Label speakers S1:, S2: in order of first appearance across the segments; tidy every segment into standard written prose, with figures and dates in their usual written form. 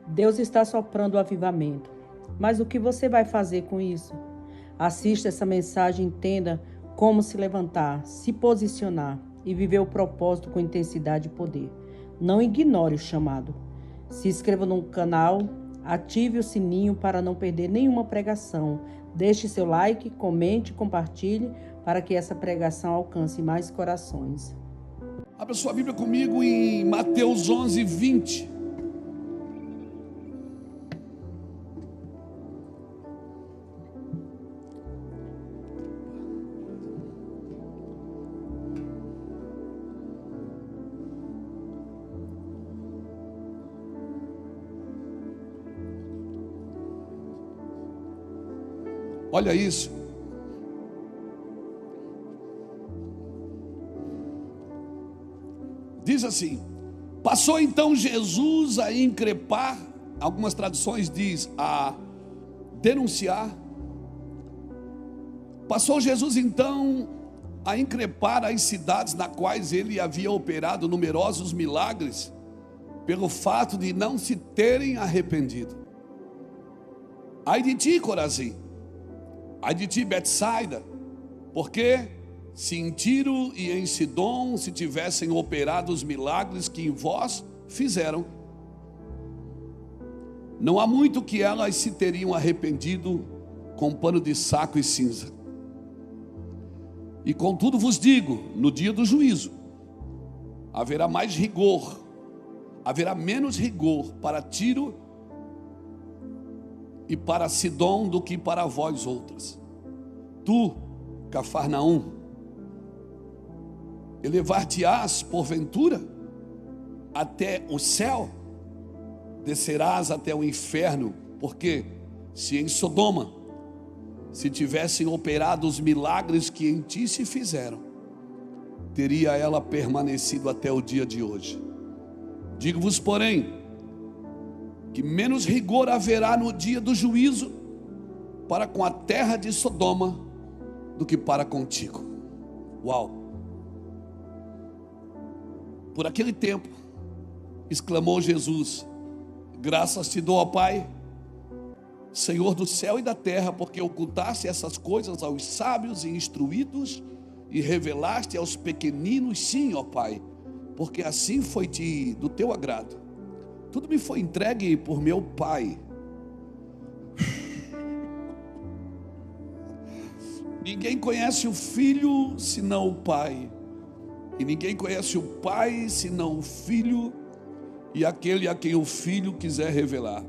S1: Deus está soprando o avivamento. Mas o que você vai fazer com isso? Assista essa mensagem e entenda como se levantar, se posicionar e viver o propósito com intensidade e poder. Não ignore o chamado. Se inscreva no canal, ative o sininho para não perder nenhuma pregação. Deixe seu like, comente e compartilhe para que essa pregação alcance mais corações.
S2: Abra sua Bíblia comigo em Mateus 11, 20. Olha isso. Diz assim: passou então Jesus a increpar, algumas traduções diz a denunciar. Passou Jesus então a increpar as cidades nas quais ele havia operado numerosos milagres, pelo fato de não se terem arrependido. Ai de ti, Corazim! Ai de ti, Betsaida! Porque se em Tiro e em Sidom se tivessem operado os milagres que em vós fizeram, não há muito que elas se teriam arrependido com pano de saco e cinza. E contudo vos digo, no dia do juízo, haverá mais rigor, haverá menos rigor para Tiro e para Sidom do que para vós outras. Tu, Cafarnaum, elevar-te-ás porventura até o céu, descerás até o inferno, porque se em Sodoma se tivessem operado os milagres que em ti se fizeram, teria ela permanecido até o dia de hoje. Digo-vos, porém, que menos rigor haverá no dia do juízo para com a terra de Sodoma do que para contigo. Uau! Por aquele tempo, exclamou Jesus: graças te dou, ó Pai, Senhor do céu e da terra, porque ocultaste essas coisas aos sábios e instruídos e revelaste aos pequeninos. Sim, ó Pai, porque assim foi-te do teu agrado. Tudo me foi entregue por meu Pai. Ninguém conhece o Filho senão o Pai, e ninguém conhece o Pai senão o Filho e aquele a quem o Filho quiser revelar.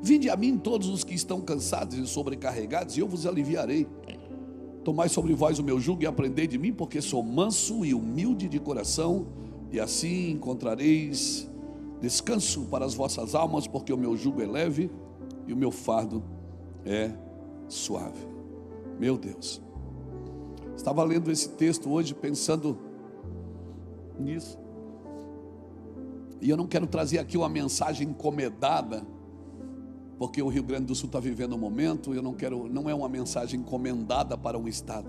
S2: Vinde a mim todos os que estão cansados e sobrecarregados, e eu vos aliviarei. Tomai sobre vós o meu jugo e aprendei de mim, porque sou manso e humilde de coração, e assim encontrareis descanso para as vossas almas, porque o meu jugo é leve e o meu fardo é suave. Meu Deus, estava lendo esse texto hoje pensando nisso, e eu não quero trazer aqui uma mensagem encomendada, porque o Rio Grande do Sul está vivendo um momento, não é uma mensagem encomendada para um estado,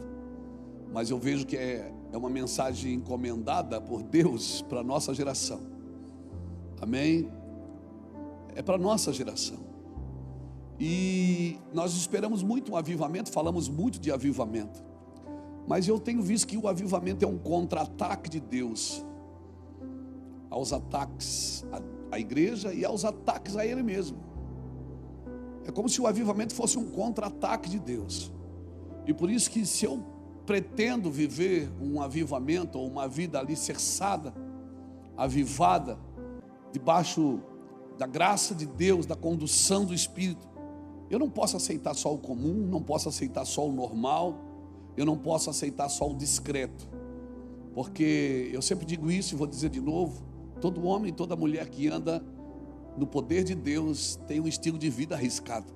S2: mas eu vejo que é uma mensagem encomendada por Deus para a nossa geração. Amém? É para a nossa geração. E nós esperamos muito um avivamento, falamos muito de avivamento, mas eu tenho visto que o avivamento é um contra-ataque de Deus aos ataques à igreja e aos ataques a Ele mesmo. É como se o avivamento fosse um contra-ataque de Deus. E por isso que se eu pretendo viver um avivamento ou uma vida alicerçada, avivada, debaixo da graça de Deus, da condução do Espírito, eu não posso aceitar só o comum, não posso aceitar só o normal, eu não posso aceitar só o discreto, porque eu sempre digo isso e vou dizer de novo: todo homem, toda mulher que anda no poder de Deus tem um estilo de vida arriscado.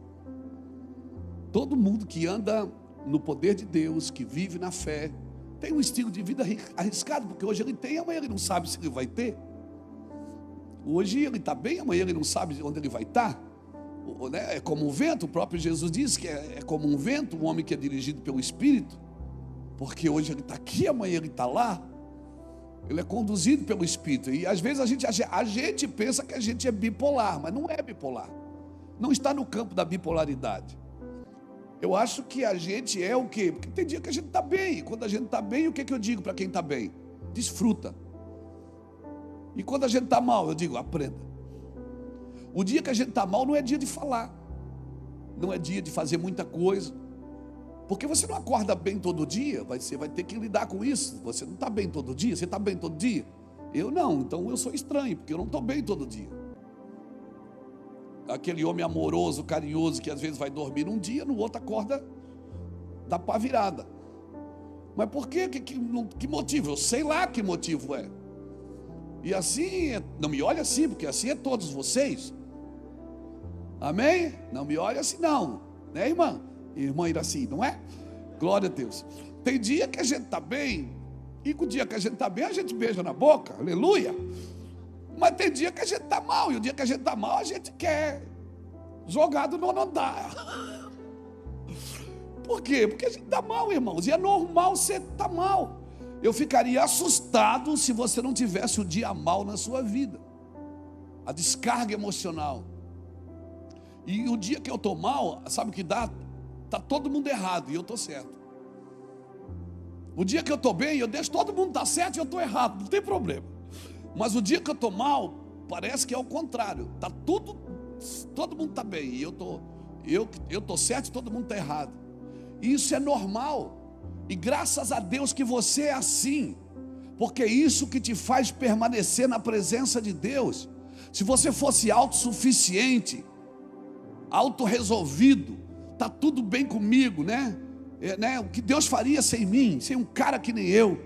S2: Todo mundo que anda no poder de Deus, que vive na fé, tem um estilo de vida arriscado, porque hoje ele tem, amanhã ele não sabe se ele vai ter. Hoje ele está bem, amanhã ele não sabe onde ele vai estar. É como um vento, o próprio Jesus disse que é como um vento, um homem que é dirigido pelo Espírito, porque hoje ele está aqui, amanhã ele está lá. Ele é conduzido pelo Espírito. E às vezes a gente pensa que a gente é bipolar, mas não é bipolar. Não está no campo da bipolaridade. Eu acho que a gente é o quê? Porque tem dia que a gente está bem. E quando a gente está bem, o que eu digo para quem está bem? Desfruta. E quando a gente está mal, eu digo, aprenda. O dia que a gente está mal não é dia de falar. Não é dia de fazer muita coisa. Porque você não acorda bem todo dia, você vai ter que lidar com isso. Você não está bem todo dia, você está bem todo dia? Eu não, então eu sou estranho, porque eu não estou bem todo dia. Aquele homem amoroso, carinhoso, que às vezes vai dormir um dia, no outro acorda da pá virada. Mas por quê? Que motivo? Eu sei lá que motivo é. E assim, não me olhe assim, porque assim é todos vocês. Amém? Não me olhe assim não, né, irmã? Irmã Iraci, não é? Glória a Deus. Tem dia que a gente está bem, e com o dia que a gente está bem, a gente beija na boca, aleluia. Mas tem dia que a gente está mal, e o dia que a gente está mal, a gente quer jogar do nono andar. Por quê? Porque a gente está mal, irmãos, e é normal você estar mal. Eu ficaria assustado se você não tivesse o dia mal na sua vida. A descarga emocional. E o dia que eu estou mal, sabe o que dá? Está todo mundo errado e eu estou certo. O dia que eu estou bem, eu deixo todo mundo estar certo e eu estou errado, não tem problema. Mas o dia que eu estou mal, parece que é o contrário. Tá todo mundo está bem e eu estou certo e todo mundo está errado. E isso é normal. E graças a Deus que você é assim, porque é isso que te faz permanecer na presença de Deus. Se você fosse autossuficiente, autorresolvido, está tudo bem comigo, né? O que Deus faria sem mim, sem um cara que nem eu?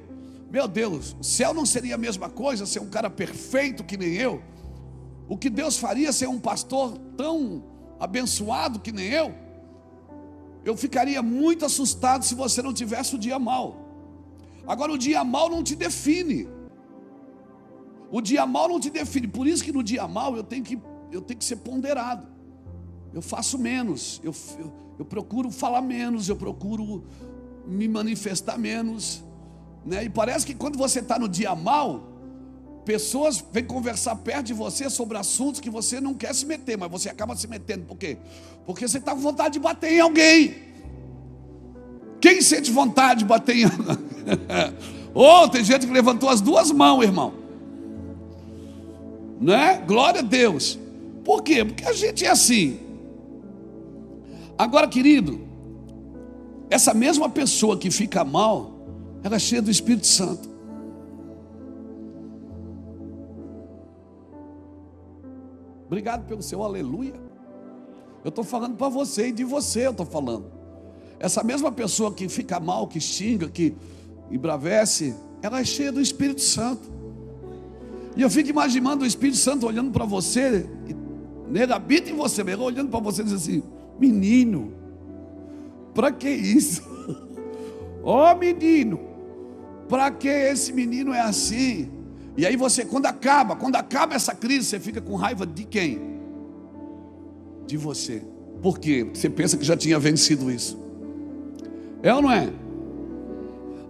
S2: Meu Deus, o céu não seria a mesma coisa sem um cara perfeito que nem eu? O que Deus faria sem um pastor tão abençoado que nem eu? Eu ficaria muito assustado se você não tivesse o dia mal. Agora, o dia mal não te define. O dia mal não te define. Por isso que no dia mal eu tenho que ser ponderado. Eu faço menos, eu procuro falar menos, eu procuro me manifestar menos, né? E parece que quando você está no dia mal, pessoas vêm conversar perto de você sobre assuntos que você não quer se meter, mas você acaba se metendo. Por quê? Porque você está com vontade de bater em alguém. Quem sente vontade de bater em alguém? Tem gente que levantou as duas mãos, irmão, né? Glória a Deus. Por quê? Porque a gente é assim. Agora, querido, essa mesma pessoa que fica mal, ela é cheia do Espírito Santo. Obrigado pelo seu aleluia. Eu estou falando para você e de você eu estou falando. Essa mesma pessoa que fica mal, que xinga, que embravece, ela é cheia do Espírito Santo. E eu fico imaginando o Espírito Santo olhando para você, ele habita em você, mesmo, olhando para você e diz assim: menino, para que isso? Menino, para que esse menino é assim? E aí você, quando acaba essa crise, você fica com raiva de quem? De você. Por quê? Porque você pensa que já tinha vencido isso. É ou não é?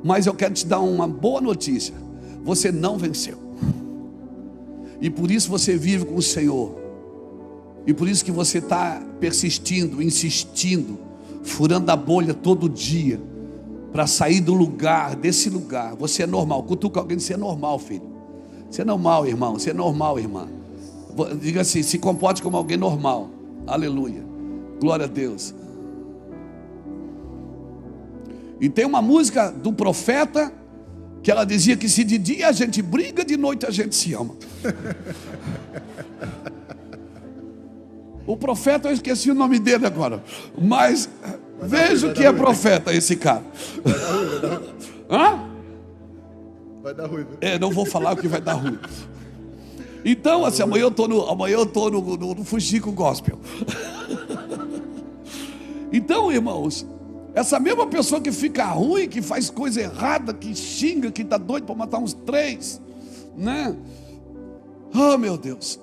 S2: Mas eu quero te dar uma boa notícia: você não venceu. E por isso você vive com o Senhor. E por isso que você está persistindo, insistindo, furando a bolha todo dia, para sair do lugar, desse lugar. Você é normal. Cutuca alguém, você é normal, filho. Você é normal, irmão. Você é normal, irmã. Diga assim: se comporte como alguém normal. Aleluia. Glória a Deus. E tem uma música do profeta que ela dizia que se de dia a gente briga, de noite a gente se ama. O profeta, eu esqueci o nome dele agora, mas vejo que é profeta esse cara.
S3: Vai dar ruim.
S2: Não vou falar o que vai dar ruim. Então, assim, amanhã eu estou no Fuxico Gospel. Então, irmãos, essa mesma pessoa que fica ruim, que faz coisa errada, que xinga, que está doido para matar uns 3, né? Meu Deus,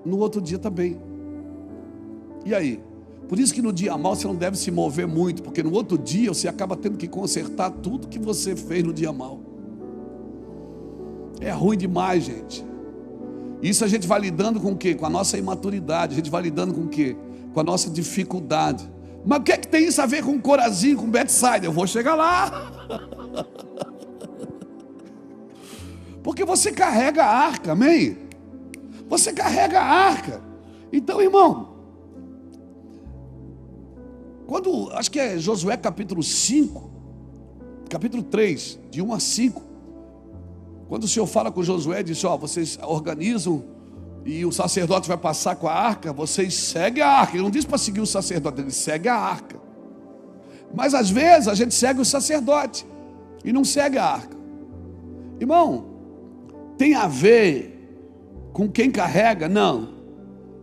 S2: no outro dia está bem. E aí? Por isso que no dia mal você não deve se mover muito, porque no outro dia você acaba tendo que consertar tudo que você fez no dia mal. É ruim demais, gente. Isso a gente vai lidando com o quê? Com a nossa imaturidade. A gente vai lidando com o quê? Com a nossa dificuldade. Mas o que é que tem isso a ver com Corazim, com Betsaida? Eu vou chegar lá. Porque você carrega a arca, amém? Você carrega a arca. Então, irmão, quando, acho que é Josué capítulo 5, capítulo 3, de 1 a 5, quando o Senhor fala com Josué, diz, ó, vocês organizam e o sacerdote vai passar com a arca, vocês seguem a arca. Ele não diz para seguir o sacerdote, ele segue a arca. Mas às vezes a gente segue o sacerdote e não segue a arca. Irmão, tem a ver com quem carrega? Não.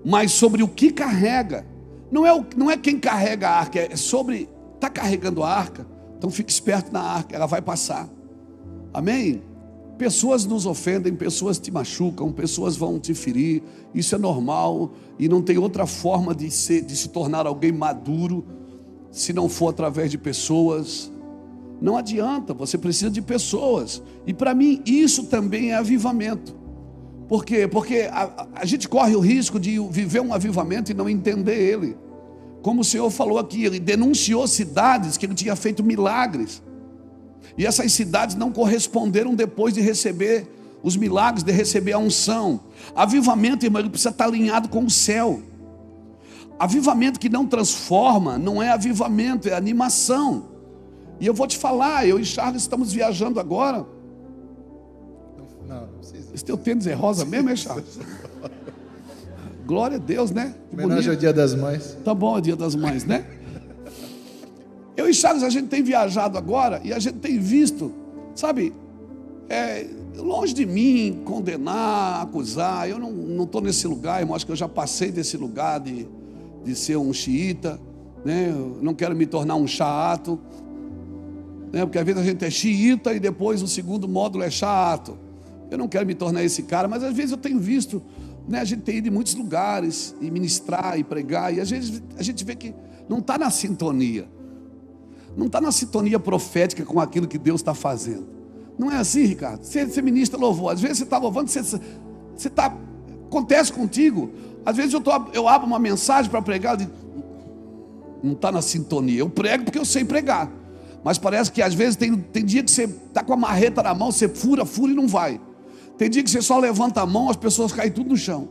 S2: Mas sobre o que carrega. Não é quem carrega a arca, é sobre, está carregando a arca, então fique esperto na arca, ela vai passar. Amém? Pessoas nos ofendem, pessoas te machucam, pessoas vão te ferir, isso é normal, e não tem outra forma de se tornar alguém maduro, se não for através de pessoas. Não adianta, você precisa de pessoas, e para mim isso também é avivamento. Por quê? Porque a gente corre o risco de viver um avivamento e não entender ele. Como o Senhor falou aqui, ele denunciou cidades que ele tinha feito milagres. E essas cidades não corresponderam depois de receber os milagres, de receber a unção. Avivamento, irmão, ele precisa estar alinhado com o céu. Avivamento que não transforma, não é avivamento, é animação. E eu vou te falar, eu e Charles estamos viajando agora.
S3: Não precisa.
S2: Esse teu tênis é rosa mesmo, é, Charles? Glória a Deus, né?
S3: Homenagem ao Dia das Mães.
S2: Tá bom, é Dia das Mães, né? Eu e Charles, a gente tem viajado agora e a gente tem visto, sabe, longe de mim condenar, acusar, eu não estou nesse lugar, irmão, acho que eu já passei desse lugar de ser um xiita, né? Eu não quero me tornar um chato, né? Porque às vezes a gente é xiita e depois o segundo módulo é chato. Eu não quero me tornar esse cara, mas às vezes eu tenho visto, né, a gente tem ido em muitos lugares e ministrar e pregar, e às vezes a gente vê que não está na sintonia. Não está na sintonia profética com aquilo que Deus está fazendo. Não é assim, Ricardo? Você ministra louvor, às vezes você está louvando, acontece contigo. Às vezes eu abro uma mensagem para pregar, não está na sintonia. Eu prego porque eu sei pregar, mas parece que às vezes tem dia que você está com a marreta na mão, você fura e não vai. Tem dia que você só levanta a mão, as pessoas caem tudo no chão.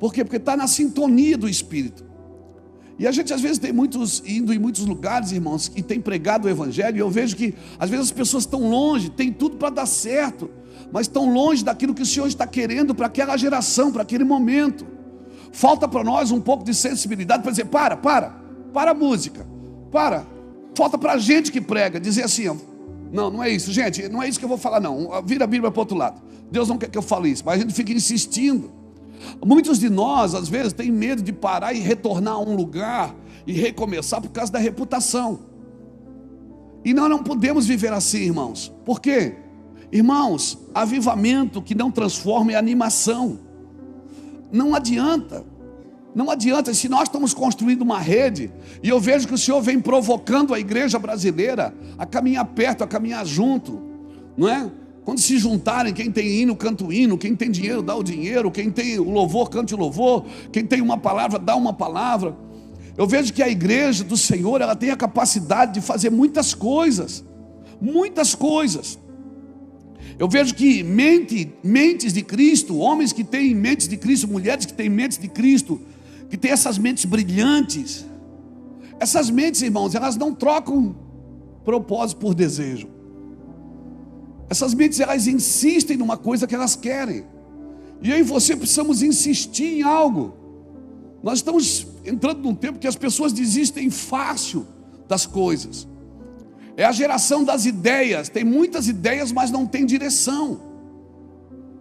S2: Por quê? Porque está na sintonia do Espírito. E a gente às vezes tem indo em muitos lugares, irmãos, e tem pregado o Evangelho, e eu vejo que às vezes as pessoas estão longe, tem tudo para dar certo, mas estão longe daquilo que o Senhor está querendo para aquela geração, para aquele momento. Falta para nós um pouco de sensibilidade para dizer, para a música, falta para a gente que prega, dizer assim, ó, não é isso, gente, não é isso que eu vou falar não, vira a Bíblia para o outro lado, Deus não quer que eu fale isso, mas a gente fica insistindo. Muitos de nós, às vezes, têm medo de parar e retornar a um lugar e recomeçar por causa da reputação. E nós não podemos viver assim, irmãos. Por quê? Irmãos, avivamento que não transforma é animação. Não adianta. Se nós estamos construindo uma rede, e eu vejo que o Senhor vem provocando a igreja brasileira a caminhar perto, a caminhar junto, não é? Quando se juntarem, quem tem hino, canta o hino, quem tem dinheiro, dá o dinheiro, quem tem o louvor, cante o louvor, quem tem uma palavra, dá uma palavra. Eu vejo que a igreja do Senhor, ela tem a capacidade de fazer muitas coisas. Eu vejo que mentes de Cristo, homens que têm mentes de Cristo, mulheres que têm mentes de Cristo, que têm essas mentes brilhantes. Essas mentes, irmãos, elas não trocam propósito por desejo. Essas mentes, elas insistem numa coisa que elas querem. E eu e você precisamos insistir em algo. Nós estamos entrando num tempo que as pessoas desistem fácil das coisas. É a geração das ideias. Tem muitas ideias, mas não tem direção.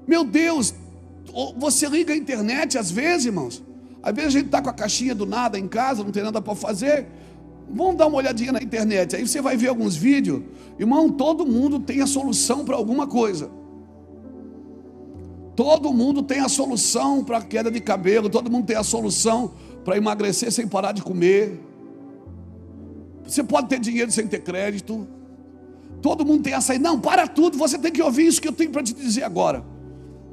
S2: Meu Deus, você liga a internet às vezes, irmãos. Às vezes a gente está com a caixinha do nada em casa, não tem nada para fazer. Vamos dar uma olhadinha na internet, aí você vai ver alguns vídeos. Irmão, todo mundo tem a solução para alguma coisa. Todo mundo tem a solução para a queda de cabelo. Todo mundo tem a solução para emagrecer sem parar de comer. Você pode ter dinheiro sem ter crédito. Todo mundo tem essa aí, não, para tudo, você tem que ouvir isso que eu tenho para te dizer agora.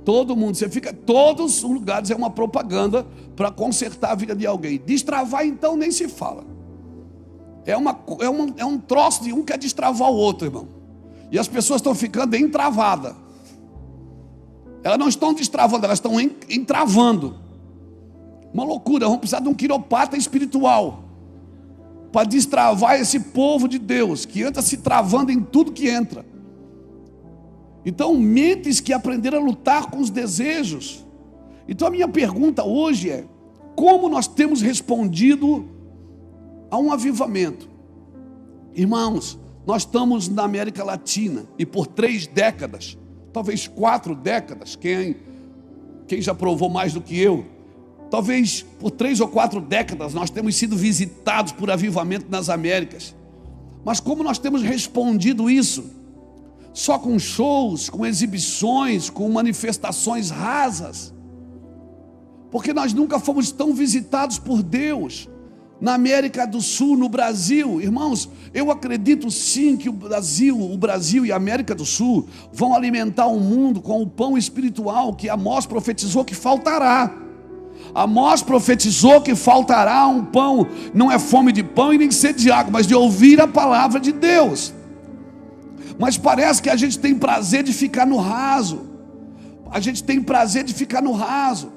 S2: Todo mundo, todos os lugares é uma propaganda para consertar a vida de alguém. Destravar então nem se fala. É um troço de um que é destravar o outro, irmão. E as pessoas estão ficando entravadas. Elas não estão destravando, elas estão entravando. Uma loucura, vamos precisar de um quiropata espiritual para destravar esse povo de Deus, que anda se travando em tudo que entra. Então, mentes que aprenderam a lutar com os desejos. Então, a minha pergunta hoje é: como nós temos respondido a um avivamento? Irmãos, nós estamos na América Latina e por 3 décadas, talvez 4 décadas, quem já provou mais do que eu, talvez por 3 ou 4 décadas nós temos sido visitados por avivamento nas Américas. Mas como nós temos respondido isso? Só com shows, com exibições, com manifestações rasas? Porque nós nunca fomos tão visitados por Deus. Na América do Sul, no Brasil, irmãos, eu acredito sim que o Brasil e a América do Sul vão alimentar o mundo com o pão espiritual que Amós profetizou que faltará. Amós profetizou que faltará um pão, não é fome de pão e nem sede de água, mas de ouvir a palavra de Deus. Mas parece que a gente tem prazer de ficar no raso. A gente tem prazer de ficar no raso.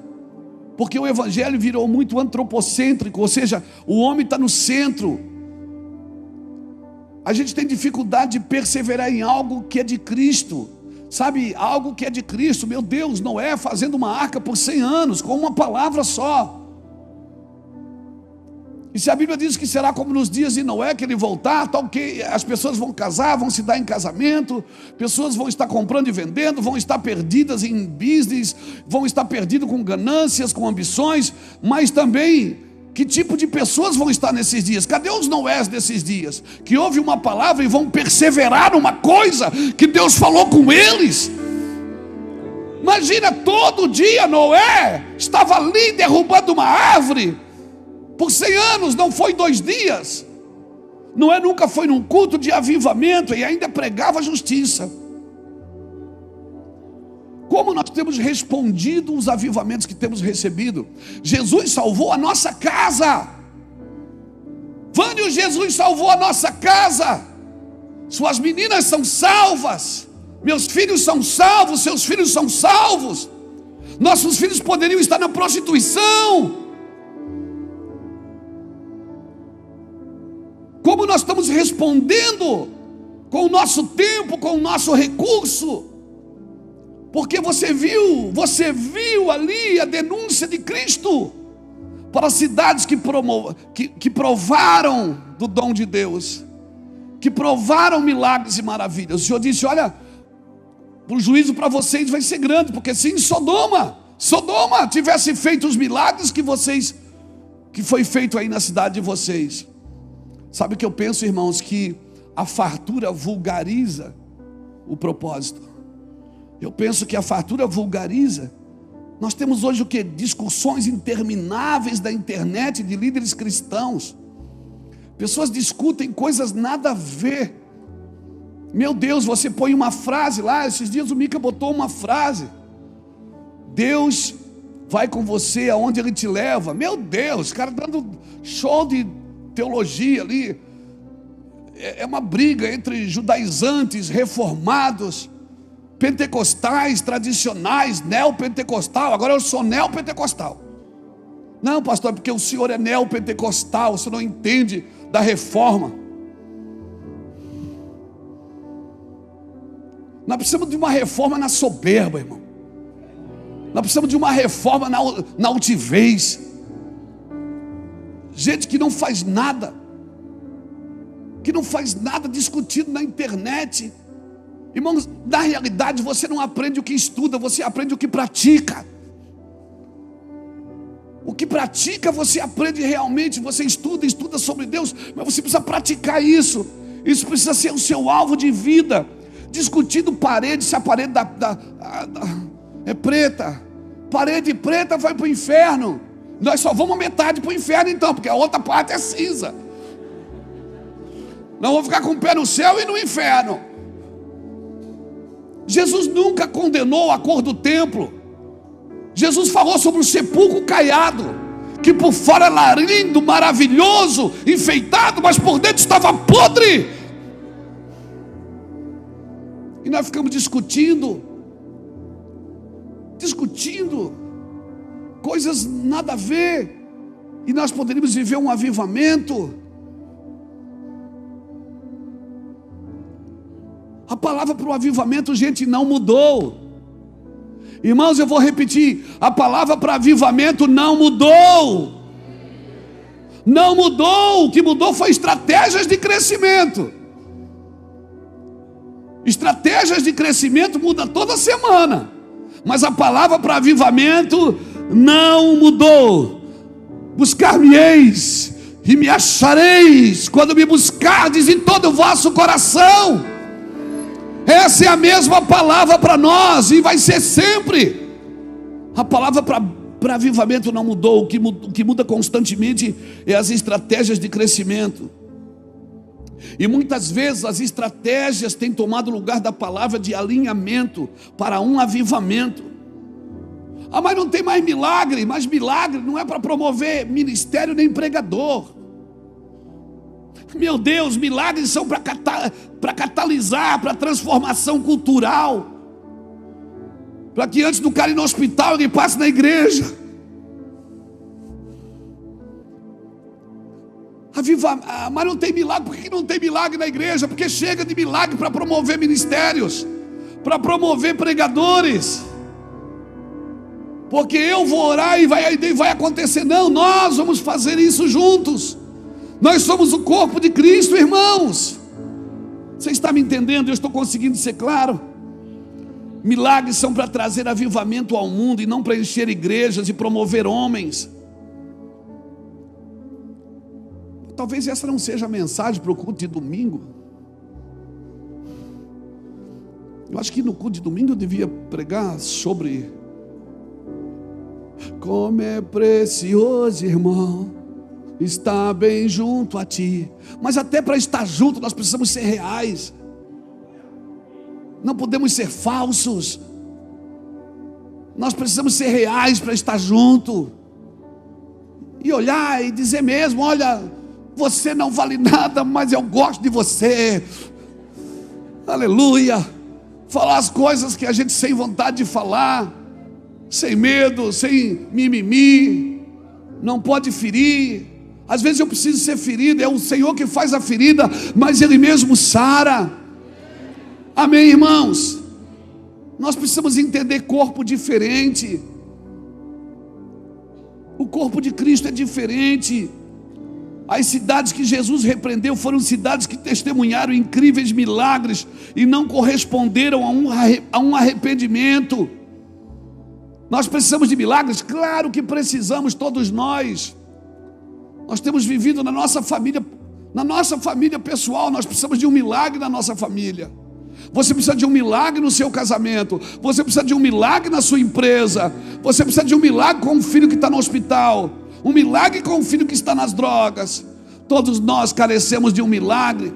S2: Porque o evangelho virou muito antropocêntrico, ou seja, o homem está no centro. A gente tem dificuldade de perseverar em algo que é de Cristo. Sabe, algo que é de Cristo. Meu Deus, Noé fazendo uma arca por 100 anos, com uma palavra só. E se a Bíblia diz que será como nos dias de Noé, que ele voltar, tal que as pessoas vão casar, vão se dar em casamento, pessoas vão estar comprando e vendendo, vão estar perdidas em business, vão estar perdidas com ganâncias, com ambições, mas também, que tipo de pessoas vão estar nesses dias? Cadê os Noés desses dias? Que ouvem uma palavra e vão perseverar numa coisa que Deus falou com eles. Imagina, todo dia Noé estava ali derrubando uma árvore, por 100 anos, não foi 2 dias. Noé nunca foi num culto de avivamento e ainda pregava a justiça. Como nós temos respondido os avivamentos que temos recebido? Jesus salvou a nossa casa. Vânio, Jesus salvou a nossa casa. Suas meninas são salvas. Meus filhos são salvos, seus filhos são salvos. Nossos filhos poderiam estar na prostituição. Como nós estamos respondendo com o nosso tempo, com o nosso recurso? Porque você viu ali a denúncia de Cristo para cidades que provaram do dom de Deus, que provaram milagres e maravilhas. O Senhor disse: olha, o juízo para vocês vai ser grande, porque se em Sodoma tivesse feito os milagres que foi feito aí na cidade de vocês. Sabe o que eu penso, irmãos? Que a fartura vulgariza o propósito. Eu penso que a fartura vulgariza. Nós temos hoje o que? Discussões intermináveis da internet de líderes cristãos. Pessoas discutem coisas nada a ver. Meu Deus, você põe uma frase lá. Esses dias o Mica botou uma frase: Deus vai com você aonde Ele te leva. Meu Deus, cara dando show de teologia ali. É uma briga entre judaizantes, reformados, pentecostais, tradicionais, neopentecostal. Agora eu sou neopentecostal. Não, pastor, é porque o senhor é neopentecostal, o senhor não entende da reforma. Nós precisamos de uma reforma na soberba, irmão. Nós precisamos de uma reforma na altivez. Gente que não faz nada discutindo na internet. Irmãos, na realidade você não aprende o que estuda, você aprende o que pratica. O que pratica você aprende realmente. Você estuda sobre Deus, mas você precisa praticar isso. Isso precisa ser o seu alvo de vida. Discutindo parede, se a parede é preta, parede preta vai para o inferno. Nós só vamos metade para o inferno então, porque a outra parte é cinza. Nós vamos ficar com o pé no céu e no inferno. Jesus nunca condenou a cor do templo. Jesus falou sobre o sepulcro caiado, que por fora era lindo, maravilhoso, enfeitado, mas por dentro estava podre. E nós ficamos discutindo coisas nada a ver, e nós poderíamos viver um avivamento. A palavra para o avivamento, gente, não mudou. Irmãos, eu vou repetir, a palavra para avivamento não mudou. Não mudou, o que mudou foi estratégias de crescimento. Estratégias de crescimento mudam toda semana, mas a palavra para avivamento não mudou. Buscar-me-eis e me achareis, quando me buscardes em todo o vosso coração. Essa é a mesma palavra para nós, e vai ser sempre. A palavra para avivamento não mudou. O que muda constantemente é as estratégias de crescimento. E muitas vezes as estratégias têm tomado o lugar da palavra de alinhamento para um avivamento. Ah, mas não tem mais milagre. Mas milagre não é para promover ministério nem pregador. Meu Deus, milagres são para catalisar, para transformação cultural, para que antes do cara ir no hospital ele passe na igreja. Mas não tem milagre. Por que não tem milagre na igreja? Porque chega de milagre para promover ministérios, para promover pregadores. Porque eu vou orar e vai acontecer. Não, nós vamos fazer isso juntos. Nós somos o corpo de Cristo, irmãos. Você está me entendendo? Eu estou conseguindo ser claro? Milagres são para trazer avivamento ao mundo e não para encher igrejas e promover homens. Talvez essa não seja a mensagem para o culto de domingo. Eu acho que no culto de domingo eu devia pregar sobre como é precioso, irmão, estar bem junto a ti. Mas até para estar junto nós precisamos ser reais. Não podemos ser falsos. Nós precisamos ser reais para estar junto. E olhar e dizer mesmo: olha, você não vale nada, mas eu gosto de você. Aleluia. Falar as coisas que a gente sem vontade de falar, sem medo, sem mimimi. Não pode ferir. Às vezes eu preciso ser ferido, é o Senhor que faz a ferida, mas Ele mesmo sara. Amém, irmãos? Nós precisamos entender corpo diferente. O corpo de Cristo é diferente. As cidades que Jesus repreendeu foram cidades que testemunharam incríveis milagres e não corresponderam a um arrependimento. Nós precisamos de milagres? Claro que precisamos, todos nós. Nós temos vivido na nossa família pessoal, nós precisamos de um milagre na nossa família. Você precisa de um milagre no seu casamento. Você precisa de um milagre na sua empresa. Você precisa de um milagre com um filho que está no hospital. Um milagre com um filho que está nas drogas. Todos nós carecemos de um milagre.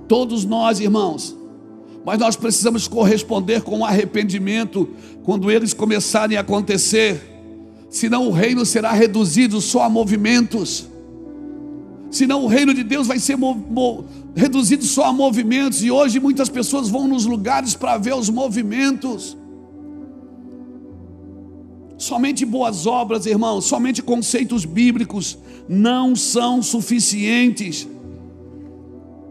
S2: Todos nós, irmãos. Mas nós precisamos corresponder com o arrependimento quando eles começarem a acontecer. Senão o reino será reduzido só a movimentos. Senão o reino de Deus vai ser reduzido só a movimentos. E hoje muitas pessoas vão nos lugares para ver os movimentos. Somente boas obras, irmãos, somente conceitos bíblicos não são suficientes.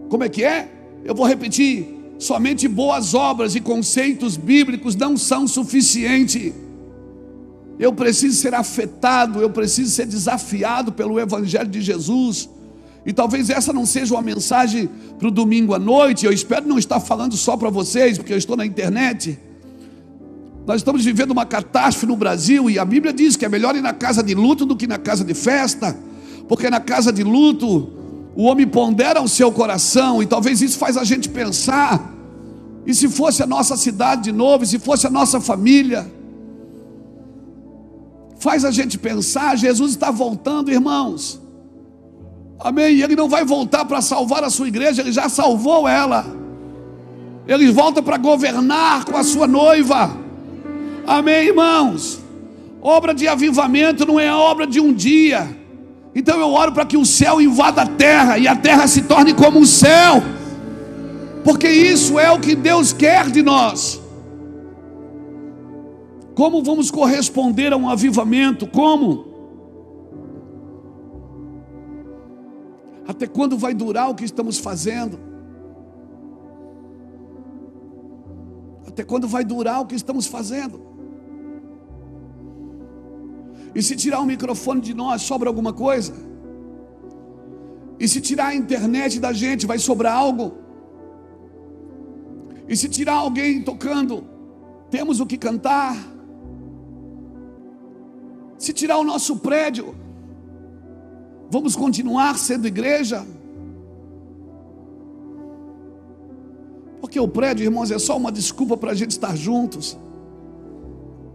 S2: Como é que é? Eu vou repetir. Somente boas obras e conceitos bíblicos não são suficientes. Eu preciso ser afetado, eu preciso ser desafiado pelo Evangelho de Jesus. E talvez essa não seja uma mensagem para o domingo à noite. Eu espero não estar falando só para vocês, porque eu estou na internet. Nós estamos vivendo uma catástrofe no Brasil, e a Bíblia diz que é melhor ir na casa de luto do que na casa de festa, porque na casa de luto o homem pondera o seu coração, e talvez isso faz a gente pensar: e se fosse a nossa cidade de novo, e se fosse a nossa família? Faz a gente pensar. Jesus está voltando, irmãos. Amém? E Ele não vai voltar para salvar a sua igreja, Ele já salvou ela. Ele volta para governar com a sua noiva. Amém, irmãos? Obra de avivamento não é obra de um dia. Então eu oro para que o céu invada a terra e a terra se torne como o céu, porque isso é o que Deus quer de nós. Como vamos corresponder a um avivamento? Como? Até quando vai durar o que estamos fazendo? Até quando vai durar o que estamos fazendo? E se tirar o microfone de nós, sobra alguma coisa? E se tirar a internet da gente, vai sobrar algo? E se tirar alguém tocando, temos o que cantar? Se tirar o nosso prédio, vamos continuar sendo igreja? Porque o prédio, irmãos, é só uma desculpa para a gente estar juntos,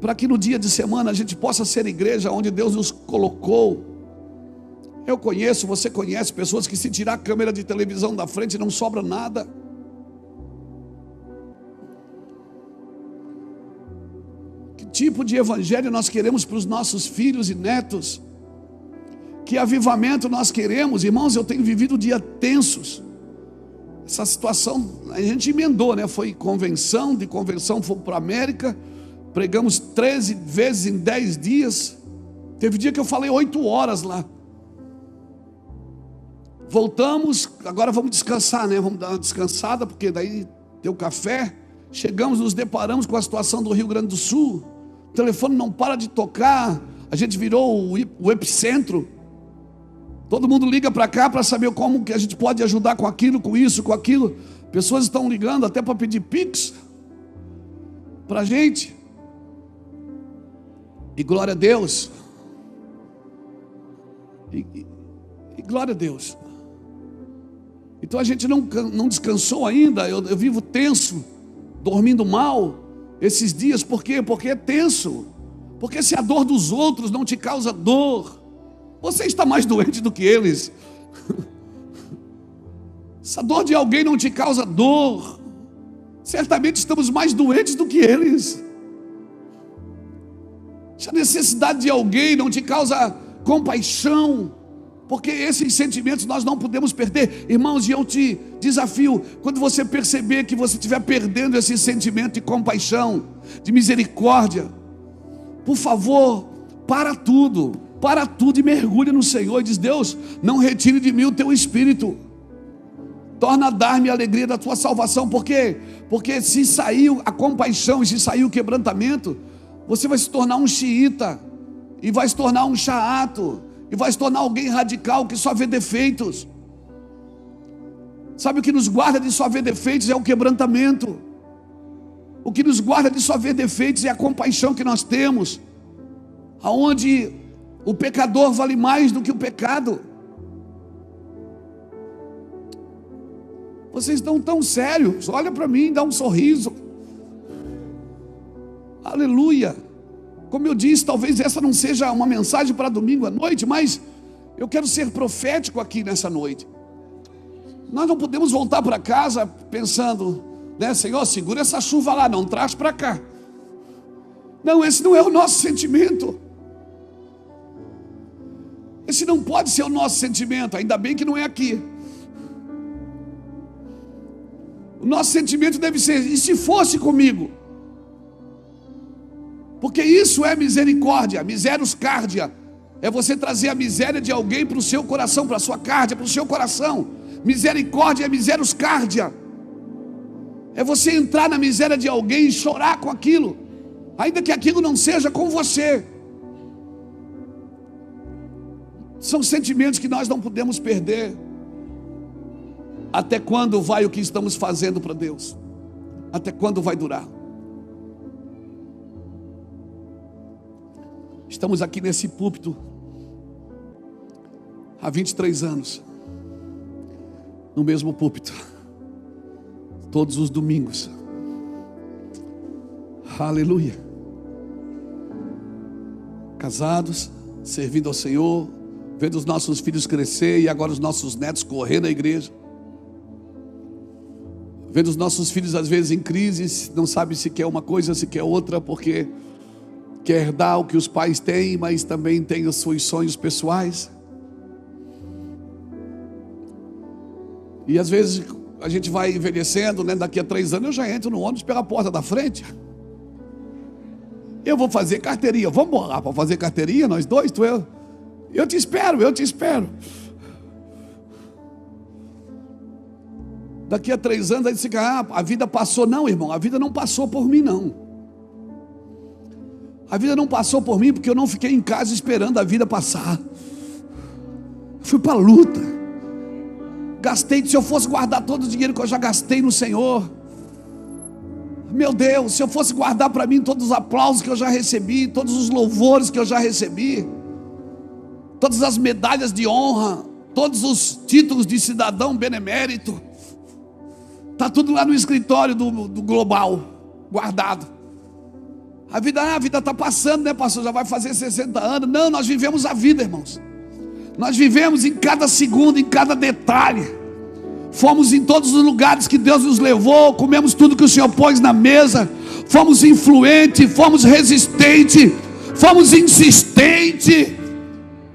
S2: para que no dia de semana a gente possa ser igreja onde Deus nos colocou. Eu conheço, você conhece pessoas que se tirar a câmera de televisão da frente não sobra nada. Que tipo de evangelho nós queremos para os nossos filhos e netos? Que avivamento nós queremos? Irmãos, eu tenho vivido dias tensos. Essa situação, a gente emendou, né? Foi convenção, de convenção fomos para a América, pregamos 13 vezes em 10 dias. Teve dia que eu falei 8 horas lá. Voltamos, agora vamos descansar, né? Vamos dar uma descansada, porque daí deu café. Chegamos, nos deparamos com a situação do Rio Grande do Sul. O telefone não para de tocar. A gente virou o epicentro. Todo mundo liga para cá para saber como que a gente pode ajudar com aquilo, com isso, com aquilo. Pessoas estão ligando até para pedir Pix para a gente. E glória a Deus. E glória a Deus. Então a gente não descansou ainda. Eu vivo tenso, dormindo mal esses dias. Por quê? Porque é tenso. Porque se a dor dos outros não te causa dor, você está mais doente do que eles. Se a dor de alguém não te causa dor, certamente estamos mais doentes do que eles. Se a necessidade de alguém não te causa compaixão, porque esses sentimentos nós não podemos perder. Irmãos, e eu te desafio, quando você perceber que você estiver perdendo esse sentimento de compaixão, de misericórdia, por favor, para tudo e mergulha no Senhor e diz: Deus, não retire de mim o teu espírito, torna a dar-me a alegria da tua salvação. Por quê? Porque se saiu a compaixão e se saiu o quebrantamento, você vai se tornar um xiita, e vai se tornar um chato, e vai se tornar alguém radical que só vê defeitos. Sabe o que nos guarda de só ver defeitos é o quebrantamento. O que nos guarda de só ver defeitos é a compaixão que nós temos, aonde o pecador vale mais do que o pecado. Vocês estão tão sérios, olha para mim, dá um sorriso. Aleluia. Como eu disse, talvez essa não seja uma mensagem para domingo à noite, mas eu quero ser profético aqui nessa noite. Nós não podemos voltar para casa pensando, né, Senhor, segura essa chuva lá, não traz para cá. Não, esse não é o nosso sentimento. Esse não pode ser o nosso sentimento, ainda bem que não é aqui. O nosso sentimento deve ser: e se fosse comigo? Porque isso é misericórdia, miseruscárdia. É você trazer a miséria de alguém para o seu coração, para a sua cárdia, para o seu coração. Misericórdia é miseruscárdia. É você entrar na miséria de alguém e chorar com aquilo, ainda que aquilo não seja com você. São sentimentos que nós não podemos perder. Até quando vai o que estamos fazendo para Deus? Até quando vai durar? Estamos aqui nesse púlpito há 23 anos, no mesmo púlpito, todos os domingos. Aleluia. Casados, servindo ao Senhor, vendo os nossos filhos crescer e agora os nossos netos correr na igreja, Vendo os nossos filhos às vezes em crises, não sabe se quer uma coisa, se quer outra, porque quer herdar o que os pais têm, mas também tem os seus sonhos pessoais. E às vezes a gente vai envelhecendo, né? Daqui a 3 anos eu já entro no ônibus pela porta da frente. Eu vou fazer carteirinha, vamos lá para fazer carteirinha, nós dois, tu eu. Eu te espero. Daqui a 3 anos, aí você diz, a vida passou. Não, irmão, a vida não passou por mim, não. A vida não passou por mim porque eu não fiquei em casa esperando a vida passar. Fui para a luta. Gastei, se eu fosse guardar todo o dinheiro que eu já gastei no Senhor, meu Deus, se eu fosse guardar para mim todos os aplausos que eu já recebi, todos os louvores que eu já recebi, todas as medalhas de honra, todos os títulos de cidadão benemérito, está tudo lá no escritório do Global, guardado. A vida está passando, né, pastor? Já vai fazer 60 anos. Não, nós vivemos a vida, irmãos. Nós vivemos em cada segundo, em cada detalhe. Fomos em todos os lugares que Deus nos levou, comemos tudo que o Senhor pôs na mesa, fomos influentes, fomos resistentes, fomos insistentes,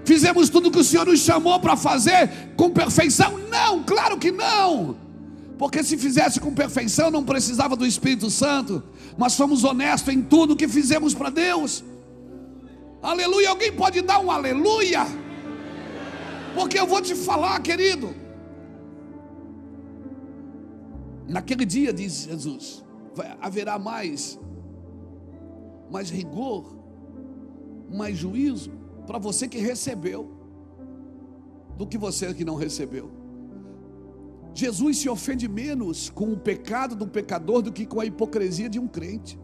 S2: fizemos tudo que o Senhor nos chamou para fazer com perfeição? Não, claro que não, porque se fizesse com perfeição não precisava do Espírito Santo, mas fomos honestos em tudo que fizemos para Deus. Aleluia, alguém pode dar um aleluia? Porque eu vou te falar, querido, naquele dia, diz Jesus, haverá mais rigor, mais juízo para você que recebeu do que você que não recebeu. Jesus se ofende menos com o pecado do pecador do que com a hipocrisia de um crente.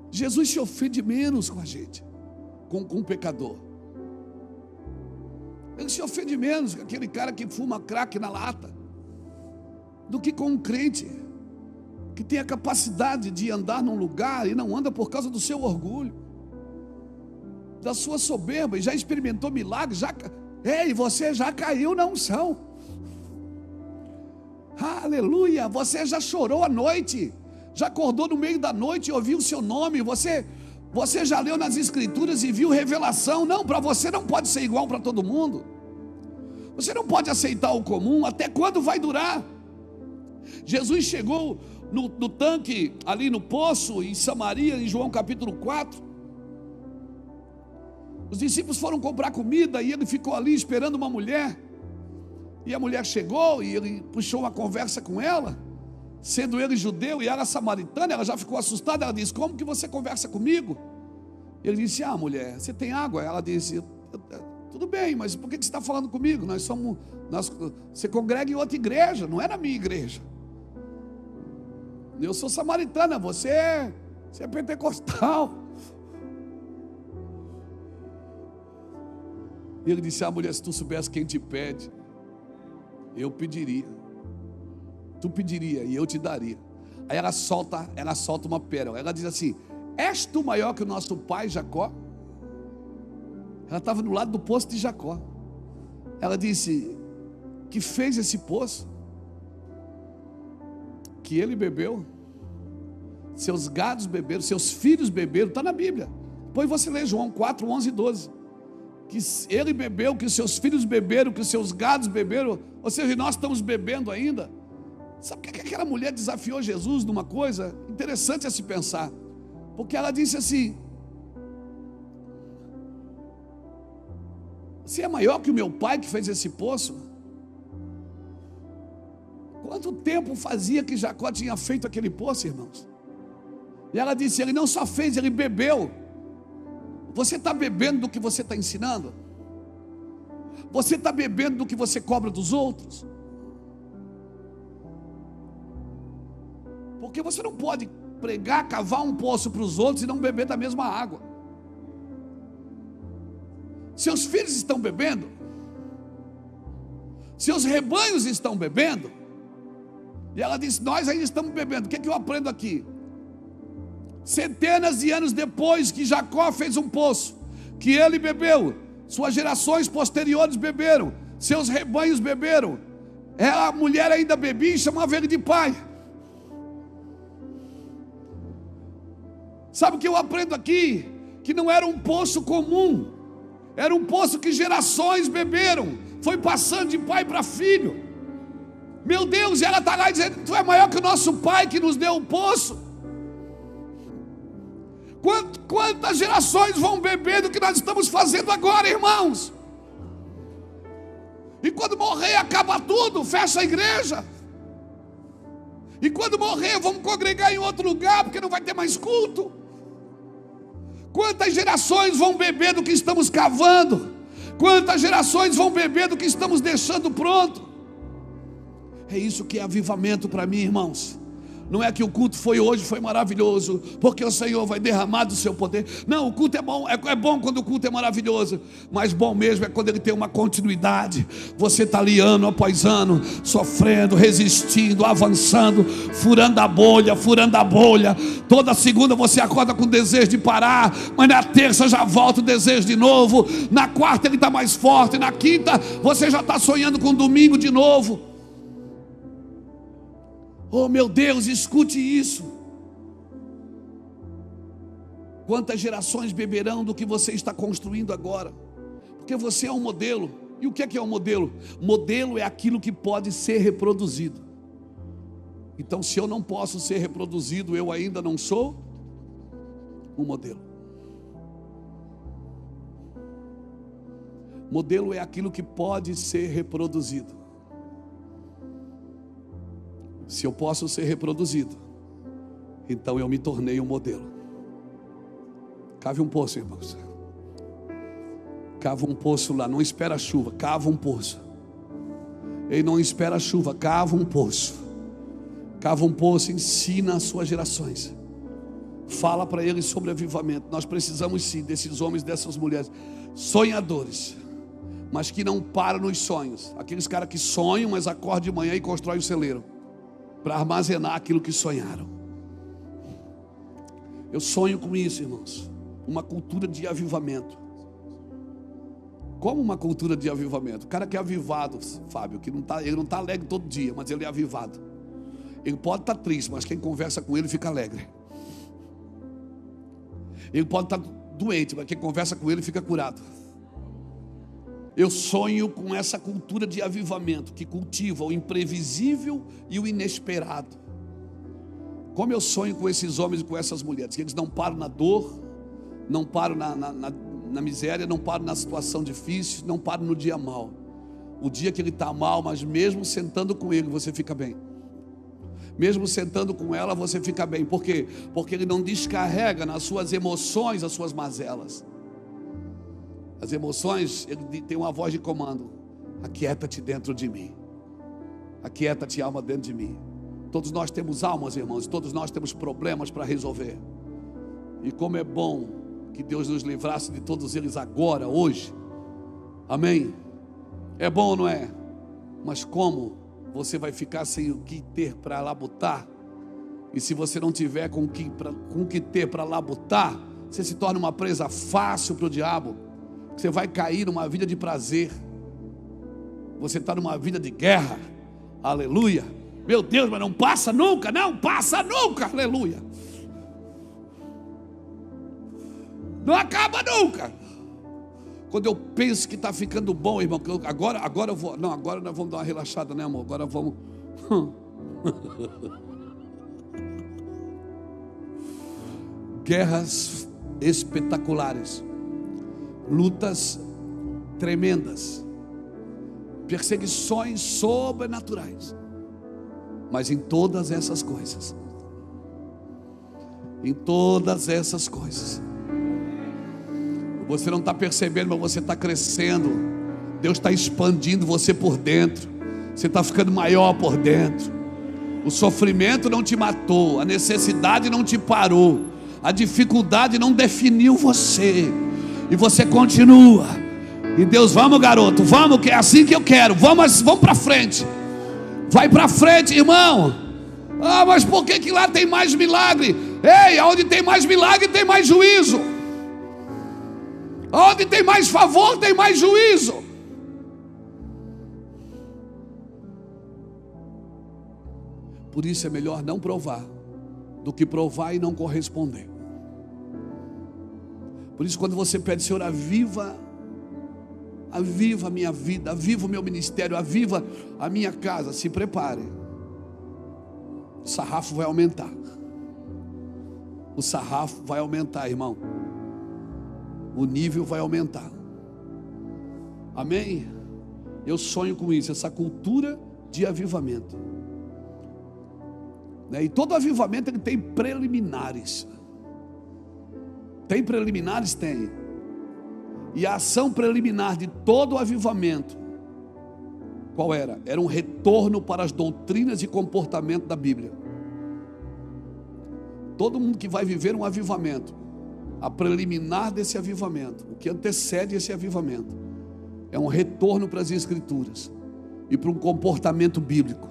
S2: Jesus se ofende menos com a gente, com o pecador. Ele se ofende menos com aquele cara que fuma crack na lata do que com um crente que tem a capacidade de andar num lugar e não anda por causa do seu orgulho, da sua soberba, e já experimentou milagres, você já caiu na unção. Aleluia, você já chorou à noite, já acordou no meio da noite e ouviu o seu nome, você já leu nas escrituras e viu revelação. Não, para você não pode ser igual para todo mundo, você não pode aceitar o comum. Até quando vai durar? Jesus chegou no tanque, ali no poço, em Samaria, em João capítulo 4. Os discípulos foram comprar comida e ele ficou ali esperando uma mulher. E a mulher chegou e ele puxou uma conversa com ela, sendo ele judeu e ela samaritana. Ela já ficou assustada, ela disse, como que você conversa comigo? Ele disse, mulher, você tem água? Ela disse, tudo bem, mas por que você está falando comigo? Você congrega em outra igreja, não é na minha igreja. Eu sou samaritana, você é pentecostal. E ele disse, mulher, se tu soubesse quem te pede, eu pediria. Tu pediria e eu te daria. Aí ela solta uma pérola. Ela diz assim, és tu maior que o nosso pai Jacó? Ela estava do lado do poço de Jacó. Ela disse, que fez esse poço, que ele bebeu, seus gados beberam, seus filhos beberam, está na Bíblia. Depois você lê João 4, 11 e 12. Que ele bebeu, que seus filhos beberam, que seus gados beberam, ou seja, nós estamos bebendo ainda. Sabe por que aquela mulher desafiou Jesus numa coisa interessante a se pensar? Porque ela disse assim, você é maior que o meu pai que fez esse poço? Quanto tempo fazia que Jacó tinha feito aquele poço, irmãos? E ela disse, ele não só fez, ele bebeu. Você está bebendo do que você está ensinando? Você está bebendo do que você cobra dos outros? Porque você não pode pregar, cavar um poço para os outros e não beber da mesma água. Seus filhos estão bebendo, seus rebanhos estão bebendo. E ela disse, nós ainda estamos bebendo. O que eu aprendo aqui? Centenas de anos depois que Jacó fez um poço, que ele bebeu, suas gerações posteriores beberam, seus rebanhos beberam, A mulher ainda bebia e chamava ele de pai. Sabe o que eu aprendo aqui? Que não era um poço comum, era um poço que gerações beberam, foi passando de pai para filho. Meu Deus, e ela está lá dizendo: tu é maior que o nosso pai que nos deu o poço. Quantas gerações vão beber do que nós estamos fazendo agora, irmãos? E quando morrer, acaba tudo, fecha a igreja. E quando morrer, vamos congregar em outro lugar, porque não vai ter mais culto. Quantas gerações vão beber do que estamos cavando? Quantas gerações vão beber do que estamos deixando pronto? É isso que é avivamento para mim, irmãos. Não é que o culto hoje foi maravilhoso, porque o Senhor vai derramar do seu poder. Não, o culto é bom, é bom quando o culto é maravilhoso, mas bom mesmo é quando ele tem uma continuidade. Você está ali ano após ano, sofrendo, resistindo, avançando, furando a bolha. Toda segunda você acorda com desejo de parar, mas na terça já volta o desejo de novo. Na quarta ele está mais forte, na quinta você já está sonhando com domingo de novo. Oh meu Deus, escute isso. Quantas gerações beberão do que você está construindo agora? Porque você é um modelo. E o que é um modelo? Modelo é aquilo que pode ser reproduzido. Então, se eu não posso ser reproduzido, eu ainda não sou um modelo. Modelo é aquilo que pode ser reproduzido. Se eu posso ser reproduzido, então eu me tornei um modelo. Cave um poço, irmãos. Cava um poço lá, não espera a chuva, cava um poço. Ei, não espera a chuva, cava um poço. Cava um poço, ensina as suas gerações. Fala para eles sobre avivamento. Nós precisamos sim desses homens, dessas mulheres, sonhadores, mas que não param nos sonhos. Aqueles caras que sonham, mas acordam de manhã e constroem o celeiro para armazenar aquilo que sonharam. Eu sonho com isso, irmãos. Uma cultura de avivamento. Como uma cultura de avivamento? O cara que é avivado, Fábio, que ele não está alegre todo dia, mas ele é avivado. Ele pode estar triste, mas quem conversa com ele fica alegre. Ele pode estar doente, mas quem conversa com ele fica curado. Eu sonho com essa cultura de avivamento que cultiva o imprevisível e o inesperado. Como eu sonho com esses homens e com essas mulheres, que eles não param na dor, não param na miséria, não param na situação difícil, não param no dia mal. O dia que ele está mal, mas mesmo sentando com ele, você fica bem. Mesmo sentando com ela, você fica bem. Por quê? Porque ele não descarrega nas suas emoções as suas mazelas. As emoções, ele tem uma voz de comando: aquieta-te dentro de mim. Aquieta-te, alma, dentro de mim. Todos nós temos almas, irmãos, todos nós temos problemas para resolver. E como é bom que Deus nos livrasse de todos eles agora, hoje. Amém? É bom ou não é? Mas como você vai ficar sem o que ter para labutar? E se você não tiver com o que ter para labutar, você se torna uma presa fácil para o diabo. Você vai cair numa vida de prazer. Você está numa vida de guerra. Aleluia. Meu Deus, mas não passa nunca. Não passa nunca. Aleluia. Não acaba nunca. Quando eu penso que está ficando bom, irmão, que agora eu vou. Não, agora nós vamos dar uma relaxada, né, amor? Agora vamos. Guerras espetaculares, lutas tremendas, perseguições sobrenaturais. Mas em todas essas coisas, você não está percebendo, mas você está crescendo. Deus está expandindo você por dentro. Você está ficando maior por dentro. O sofrimento não te matou, a necessidade não te parou, a dificuldade não definiu você. E você continua. E Deus, vamos garoto, vamos, que é assim que eu quero. Vamos para frente. Vai para frente, irmão. Ah, mas por que lá tem mais milagre? Ei, onde tem mais milagre tem mais juízo. Onde tem mais favor tem mais juízo. Por isso é melhor não provar do que provar e não corresponder. Por isso, quando você pede, Senhor, aviva a minha vida, aviva o meu ministério, aviva a minha casa, se prepare. O sarrafo vai aumentar. O sarrafo vai aumentar, irmão. O nível vai aumentar. Amém? Eu sonho com isso, essa cultura de avivamento. E todo avivamento ele tem preliminares. Tem preliminares? Tem. E a ação preliminar de todo o avivamento, qual era? Era um retorno para as doutrinas e comportamento da Bíblia. Todo mundo que vai viver um avivamento, a preliminar desse avivamento, o que antecede esse avivamento, é um retorno para as Escrituras e para um comportamento bíblico.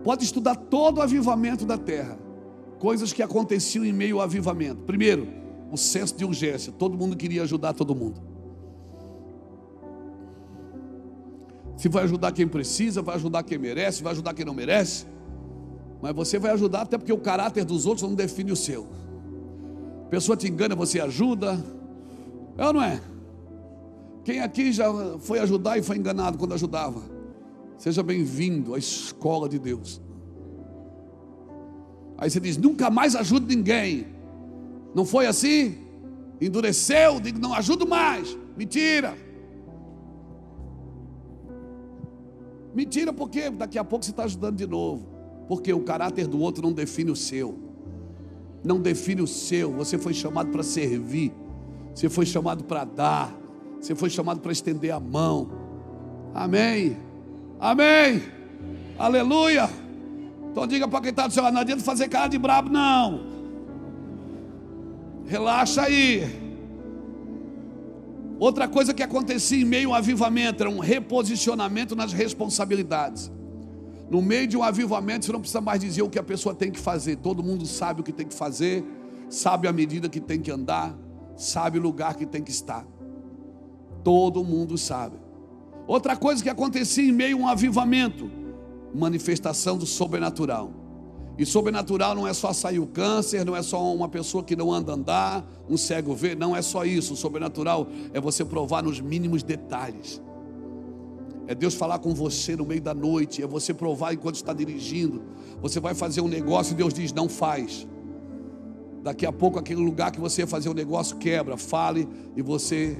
S2: Pode estudar todo o avivamento da terra, coisas que aconteciam em meio ao avivamento. Primeiro, o senso de urgência, todo mundo queria ajudar todo mundo. Se vai ajudar quem precisa, vai ajudar quem merece, vai ajudar quem não merece, mas você vai ajudar até porque o caráter dos outros não define o seu. A pessoa te engana, você ajuda, é ou não é? Quem aqui já foi ajudar e foi enganado quando ajudava? Seja bem-vindo à escola de Deus. Aí você diz, nunca mais ajudo ninguém. Não foi assim? Endureceu, digo, não ajudo mais. Mentira. Mentira, porque daqui a pouco você está ajudando de novo. Porque o caráter do outro não define o seu. Não define o seu. Você foi chamado para servir. Você foi chamado para dar. Você foi chamado para estender a mão. Amém. Amém. Aleluia. Então diga para quem está do seu lado, não adianta fazer cara de brabo não. Relaxa aí. Outra coisa que acontecia em meio ao avivamento era um reposicionamento nas responsabilidades. No meio de um avivamento você não precisa mais dizer o que a pessoa tem que fazer. Todo mundo sabe o que tem que fazer, sabe a medida que tem que andar, sabe o lugar que tem que estar. Todo mundo sabe. Outra coisa que acontecia em meio a um avivamento, manifestação do sobrenatural. E sobrenatural não é só sair o câncer, não é só uma pessoa que não anda andar, um cego ver, não é só isso. O sobrenatural é você provar nos mínimos detalhes. É Deus falar com você no meio da noite, é você provar enquanto está dirigindo. Você vai fazer um negócio e Deus diz, não faz. Daqui a pouco aquele lugar que você ia fazer um negócio quebra, fale e você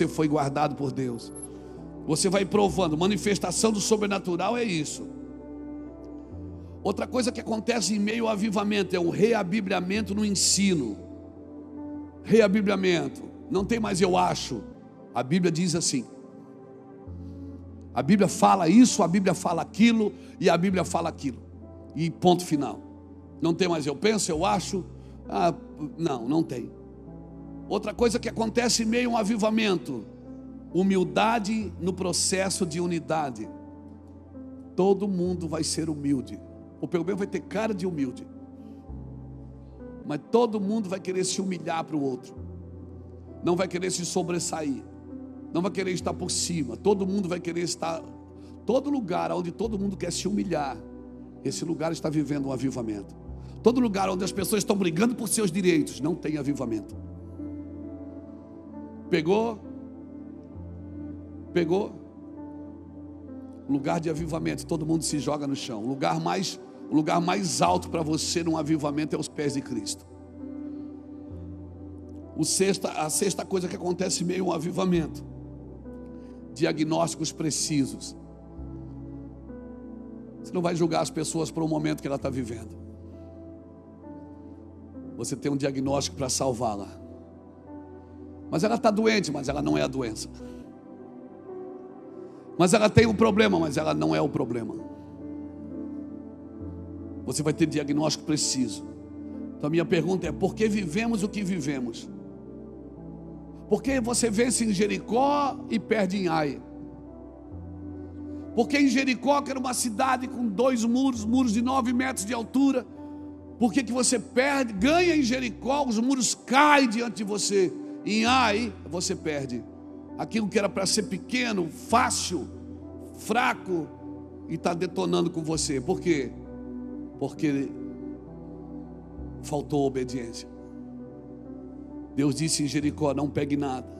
S2: foi guardado por Deus. Você vai provando, manifestação do sobrenatural é isso. Outra coisa que acontece em meio ao avivamento é o reabibliamento no ensino. Reabibliamento, não tem mais eu acho, a Bíblia diz assim. A Bíblia fala isso, a Bíblia fala aquilo e a Bíblia fala aquilo. E ponto final. Não tem mais eu penso, eu acho. Não tem. Outra coisa que acontece em meio a um avivamento, humildade no processo de unidade. Todo mundo vai ser humilde, ou pelo menos vai ter cara de humilde, mas todo mundo vai querer se humilhar para o outro, não vai querer se sobressair, não vai querer estar por cima. Todo mundo vai querer estar, todo lugar onde todo mundo quer se humilhar, esse lugar está vivendo um avivamento. Todo lugar onde as pessoas estão brigando por seus direitos, não tem avivamento. Pegou? Lugar de avivamento, todo mundo se joga no chão. O lugar mais alto para você num avivamento é os pés de Cristo. A sexta coisa que acontece em meio a um avivamento, diagnósticos precisos. Você não vai julgar as pessoas por um momento que ela está vivendo. Você tem um diagnóstico para salvá-la. Mas ela está doente, mas ela não é a doença. Mas ela tem um problema, mas ela não é o problema. Você vai ter diagnóstico preciso. Então a minha pergunta é, por que vivemos o que vivemos? Por que você vence em Jericó e perde em Ai? Porque em Jericó, que era uma cidade com 2 muros de 9 metros de altura, por que você perde? Ganha em Jericó, os muros caem diante de você. Em Ai, você perde. Aquilo que era para ser pequeno, fácil, fraco, e está detonando com você. Por quê? Porque faltou obediência. Deus disse em Jericó: não pegue nada.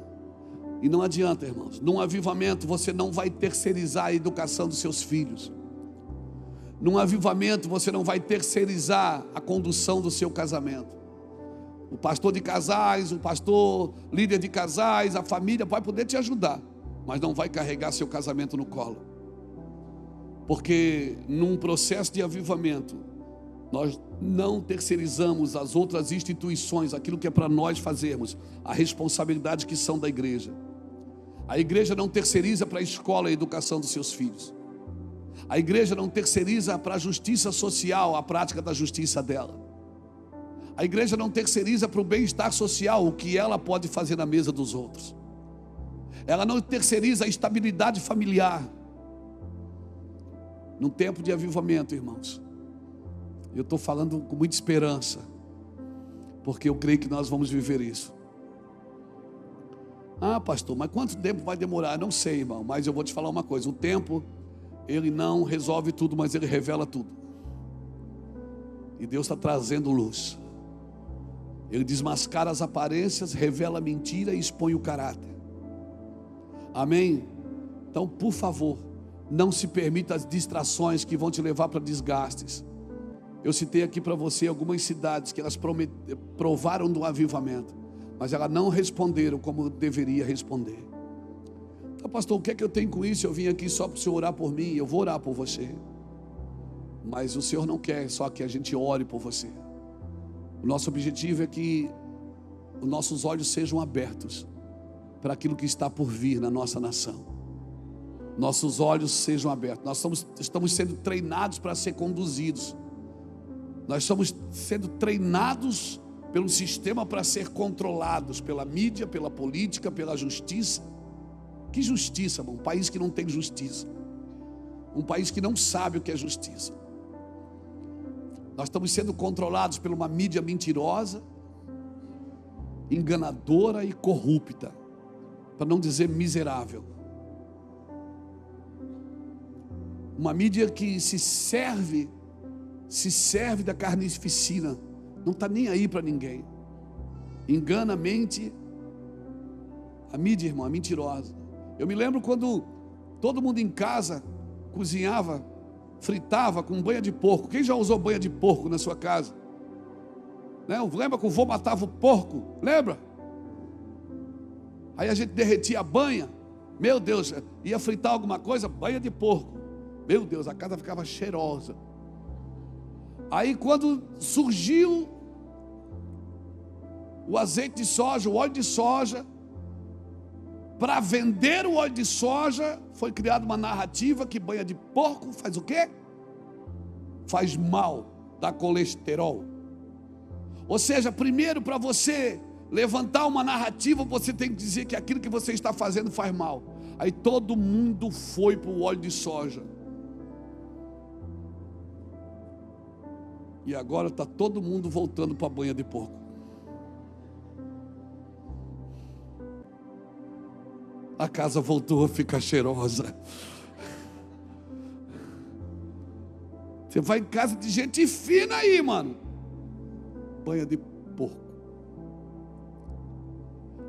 S2: E não adianta, irmãos, num avivamento você não vai terceirizar a educação dos seus filhos. Num avivamento você não vai terceirizar a condução do seu casamento. O pastor de casais, o pastor líder de casais, a família vai poder te ajudar, mas não vai carregar seu casamento no colo. Porque num processo de avivamento, nós não terceirizamos as outras instituições, aquilo que é para nós fazermos, a responsabilidade que são da igreja. A igreja não terceiriza para a escola a educação dos seus filhos. A igreja não terceiriza para a justiça social a prática da justiça dela. A igreja não terceiriza para o bem-estar social o que ela pode fazer na mesa dos outros. Ela não terceiriza a estabilidade familiar. Num tempo de avivamento, irmãos, eu estou falando com muita esperança, porque eu creio que nós vamos viver isso. Ah, pastor, mas quanto tempo vai demorar? Não sei, irmão, mas eu vou te falar uma coisa: o tempo, ele não resolve tudo, mas ele revela tudo. E Deus está trazendo luz. Ele desmascara as aparências, revela a mentira e expõe o caráter. Amém? Então, por favor, não se permita as distrações que vão te levar para desgastes. Eu citei aqui para você algumas cidades que elas provaram do avivamento, mas elas não responderam como deveria responder. Então, pastor, o que é que eu tenho com isso? Eu vim aqui só para o senhor orar por mim. Eu vou orar por você, mas o Senhor não quer só que a gente ore por você. O nosso objetivo é que os nossos olhos sejam abertos para aquilo que está por vir na nossa nação. Nossos olhos sejam abertos. Nós estamos sendo treinados para ser conduzidos. Nós estamos sendo treinados pelo sistema para ser controlados pela mídia, pela política, pela justiça. Que justiça, irmão? Um país que não tem justiça. Um país que não sabe o que é justiça. Nós estamos sendo controlados por uma mídia mentirosa, enganadora e corrupta, para não dizer miserável. Uma mídia que se serve da carnificina, não está nem aí para ninguém. Engana, mente. A mídia, irmão, é mentirosa. Eu me lembro quando todo mundo em casa cozinhava, fritava com banha de porco. Quem já usou banha de porco na sua casa? Né? Lembra que o vô matava o porco? Lembra? Aí a gente derretia a banha. Meu Deus, ia fritar alguma coisa? Banha de porco. Meu Deus, a casa ficava cheirosa. Aí quando surgiu o azeite de soja, o óleo de soja, para vender o óleo de soja, foi criada uma narrativa que banha de porco faz o quê? Faz mal, dá colesterol. Ou seja, primeiro, para você levantar uma narrativa, você tem que dizer que aquilo que você está fazendo faz mal. Aí todo mundo foi para o óleo de soja. E agora está todo mundo voltando para a banha de porco. A casa voltou a ficar cheirosa. Você vai em casa de gente fina aí, mano. Banha de porco.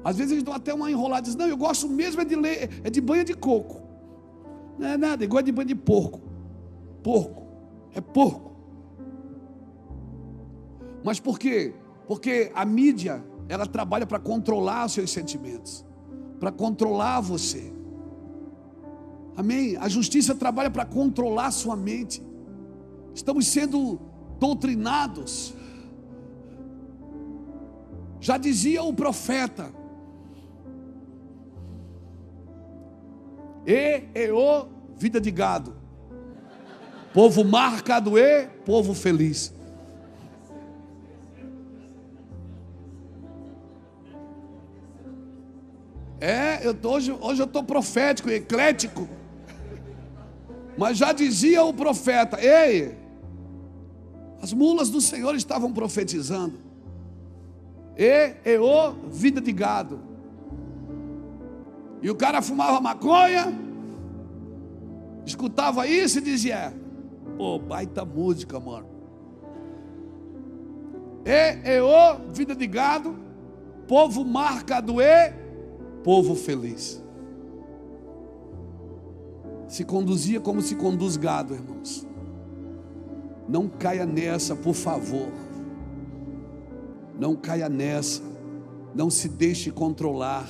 S2: Às vezes eles dão até uma enrolada. Dizem, não, eu gosto mesmo é de banha de coco. Não é nada, igual de banha de porco. Porco, é porco. Mas por quê? Porque a mídia, ela trabalha para controlar os seus sentimentos, para controlar você. Amém? A justiça trabalha para controlar a sua mente. Estamos sendo doutrinados. Já dizia o profeta: o vida de gado, povo marcado povo feliz. Hoje eu estou profético, eclético. Mas já dizia o profeta: ei, as mulas do Senhor estavam profetizando. Vida de gado. E o cara fumava maconha, escutava isso e dizia: pô, baita música, mano. Vida de gado, povo marcado povo feliz. Se conduzia como se conduz gado, irmãos. Não caia nessa, por favor. Não caia nessa. Não se deixe controlar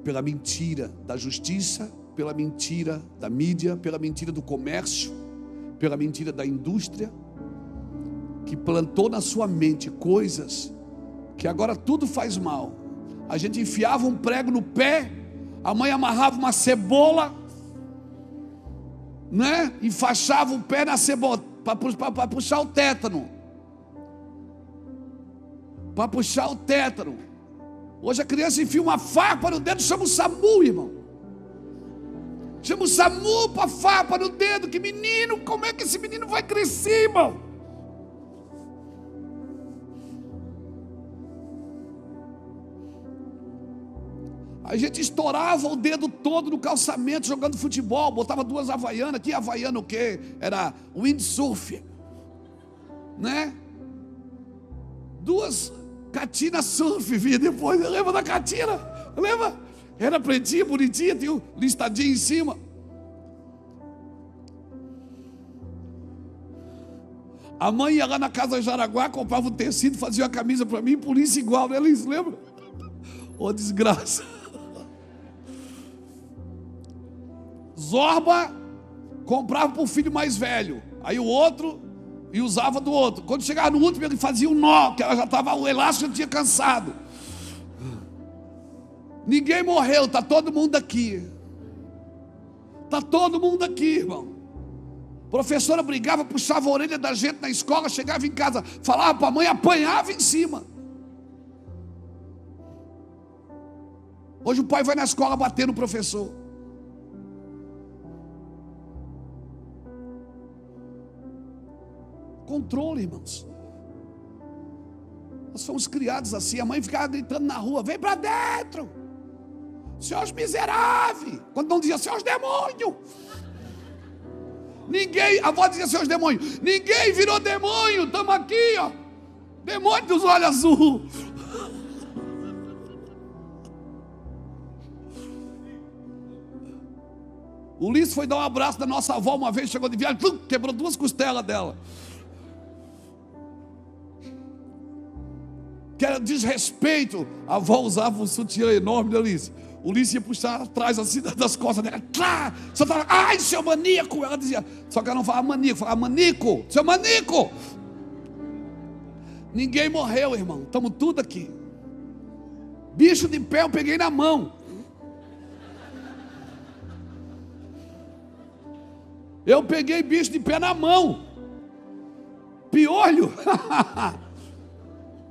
S2: pela mentira da justiça, pela mentira da mídia, pela mentira do comércio, pela mentira da indústria, que plantou na sua mente coisas que agora tudo faz mal. A gente enfiava um prego no pé, a mãe amarrava uma cebola, né? Enfaixava o pé na cebola para puxar o tétano. Para puxar o tétano. Hoje a criança enfia uma farpa no dedo, chama o SAMU, irmão. Chama o SAMU para farpa no dedo. Que menino, como é que esse menino vai crescer, irmão? A gente estourava o dedo todo no calçamento jogando futebol, botava 2 havaianas. Tinha havaiana o quê? Era windsurf, né? 2 catina surf vinha depois. Lembra da catina? Lembra? Era pretinha, bonitinha, tinha um listadinho em cima. A mãe ia lá na casa de Jaraguá, comprava um tecido, fazia uma camisa para mim, polícia igual, né? Eles lembram? Ô, desgraça. Zorba comprava para o filho mais velho, aí o outro e usava do outro. Quando chegava no último, ele fazia um nó, que ela já estava, o elástico já tinha cansado. Ninguém morreu, está todo mundo aqui. Está todo mundo aqui, irmão. A professora brigava, puxava a orelha da gente na escola, chegava em casa, falava para a mãe, apanhava em cima. Hoje o pai vai na escola bater no professor. Controle, irmãos. Nós fomos criados assim. A mãe ficava gritando na rua: vem para dentro, seus miseráveis. Quando não dizia seus demônios, ninguém, a avó dizia seus demônios. Ninguém virou demônio, estamos aqui, ó. Demônio dos olhos azul. O Ulisses foi dar um abraço da nossa avó uma vez, chegou de viagem, quebrou 2 costelas dela. Que era desrespeito. A avó usava um sutiã enorme, né, Ulisses? O Ulisses ia puxar atrás assim das costas dela. Tlá! Só tava, ai, seu maníaco! Ela dizia, só que ela não falava maníaco, falava manico, seu manico! Ninguém morreu, irmão, estamos tudo aqui. Bicho de pé eu peguei na mão. Eu peguei bicho de pé na mão. Piolho.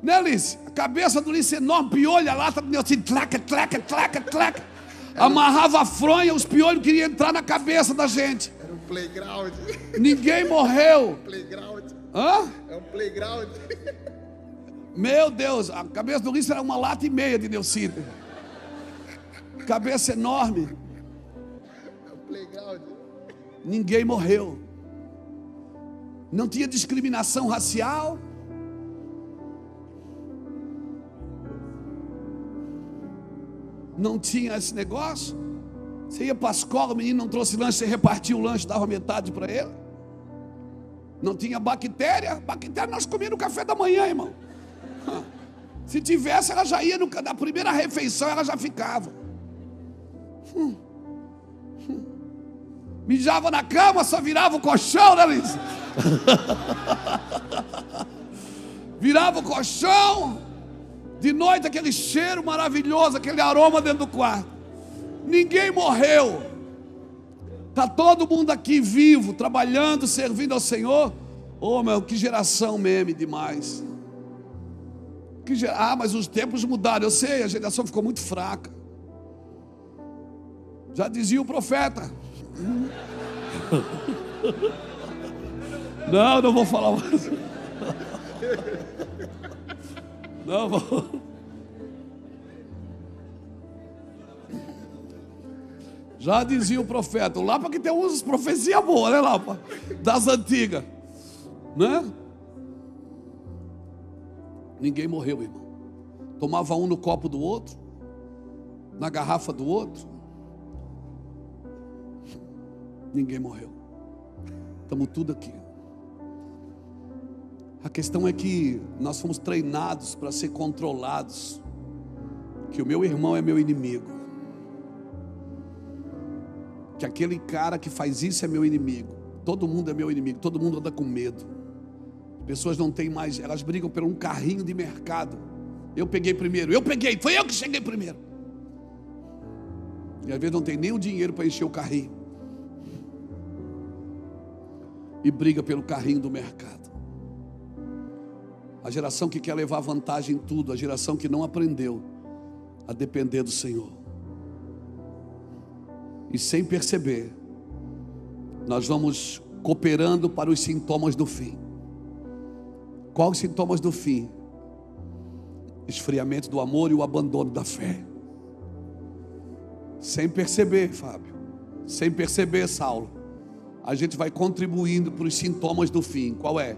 S2: Né, Alice? A cabeça do Ulisses enorme, piolho, a lata do assim, tlaca, tlaca, tlaca, tlaca. Amarrava a fronha, os piolhos queriam entrar na cabeça da gente.
S3: Era um playground.
S2: Ninguém morreu.
S3: Playground.
S2: Hã?
S3: É um playground.
S2: Meu Deus, a cabeça do Ulisses era 1,5 latas de Neucídio. Cabeça enorme.
S3: É um playground.
S2: Ninguém morreu. Não tinha discriminação racial. Não tinha esse negócio. Você ia para a escola, o menino não trouxe lanche, você repartia o lanche, dava metade para ele. Não tinha bactéria. Bactéria nós comíamos no café da manhã, irmão. Se tivesse, ela já ia na primeira refeição, ela já ficava. Mijava na cama, só virava o colchão, né, Liz? Virava o colchão. De noite aquele cheiro maravilhoso, aquele aroma dentro do quarto. Ninguém morreu. Está todo mundo aqui vivo, trabalhando, servindo ao Senhor. Oh, meu, que geração meme demais. Mas os tempos mudaram. Eu sei, a geração ficou muito fraca. Já dizia o profeta. Não vou falar mais. Não vou. Já dizia o profeta. O Lapa que tem umas profecias boas, né, Lapa? Das antigas. Né? Ninguém morreu, irmão. Tomava um no copo do outro, na garrafa do outro. Ninguém morreu. Estamos tudo aqui. A questão é que nós fomos treinados para ser controlados. Que o meu irmão é meu inimigo. Que aquele cara que faz isso é meu inimigo. Todo mundo é meu inimigo. Todo mundo anda com medo. Pessoas não têm mais, elas brigam por um carrinho de mercado. Eu peguei primeiro, foi eu que cheguei primeiro. E às vezes não tem nem o dinheiro para encher o carrinho. E briga pelo carrinho do mercado. A geração que quer levar vantagem em tudo, a geração que não aprendeu a depender do Senhor. E sem perceber, nós vamos cooperando para os sintomas do fim. Quais os sintomas do fim? Esfriamento do amor e o abandono da fé. Sem perceber, Fábio, sem perceber, Saulo, a gente vai contribuindo para os sintomas do fim. Qual é?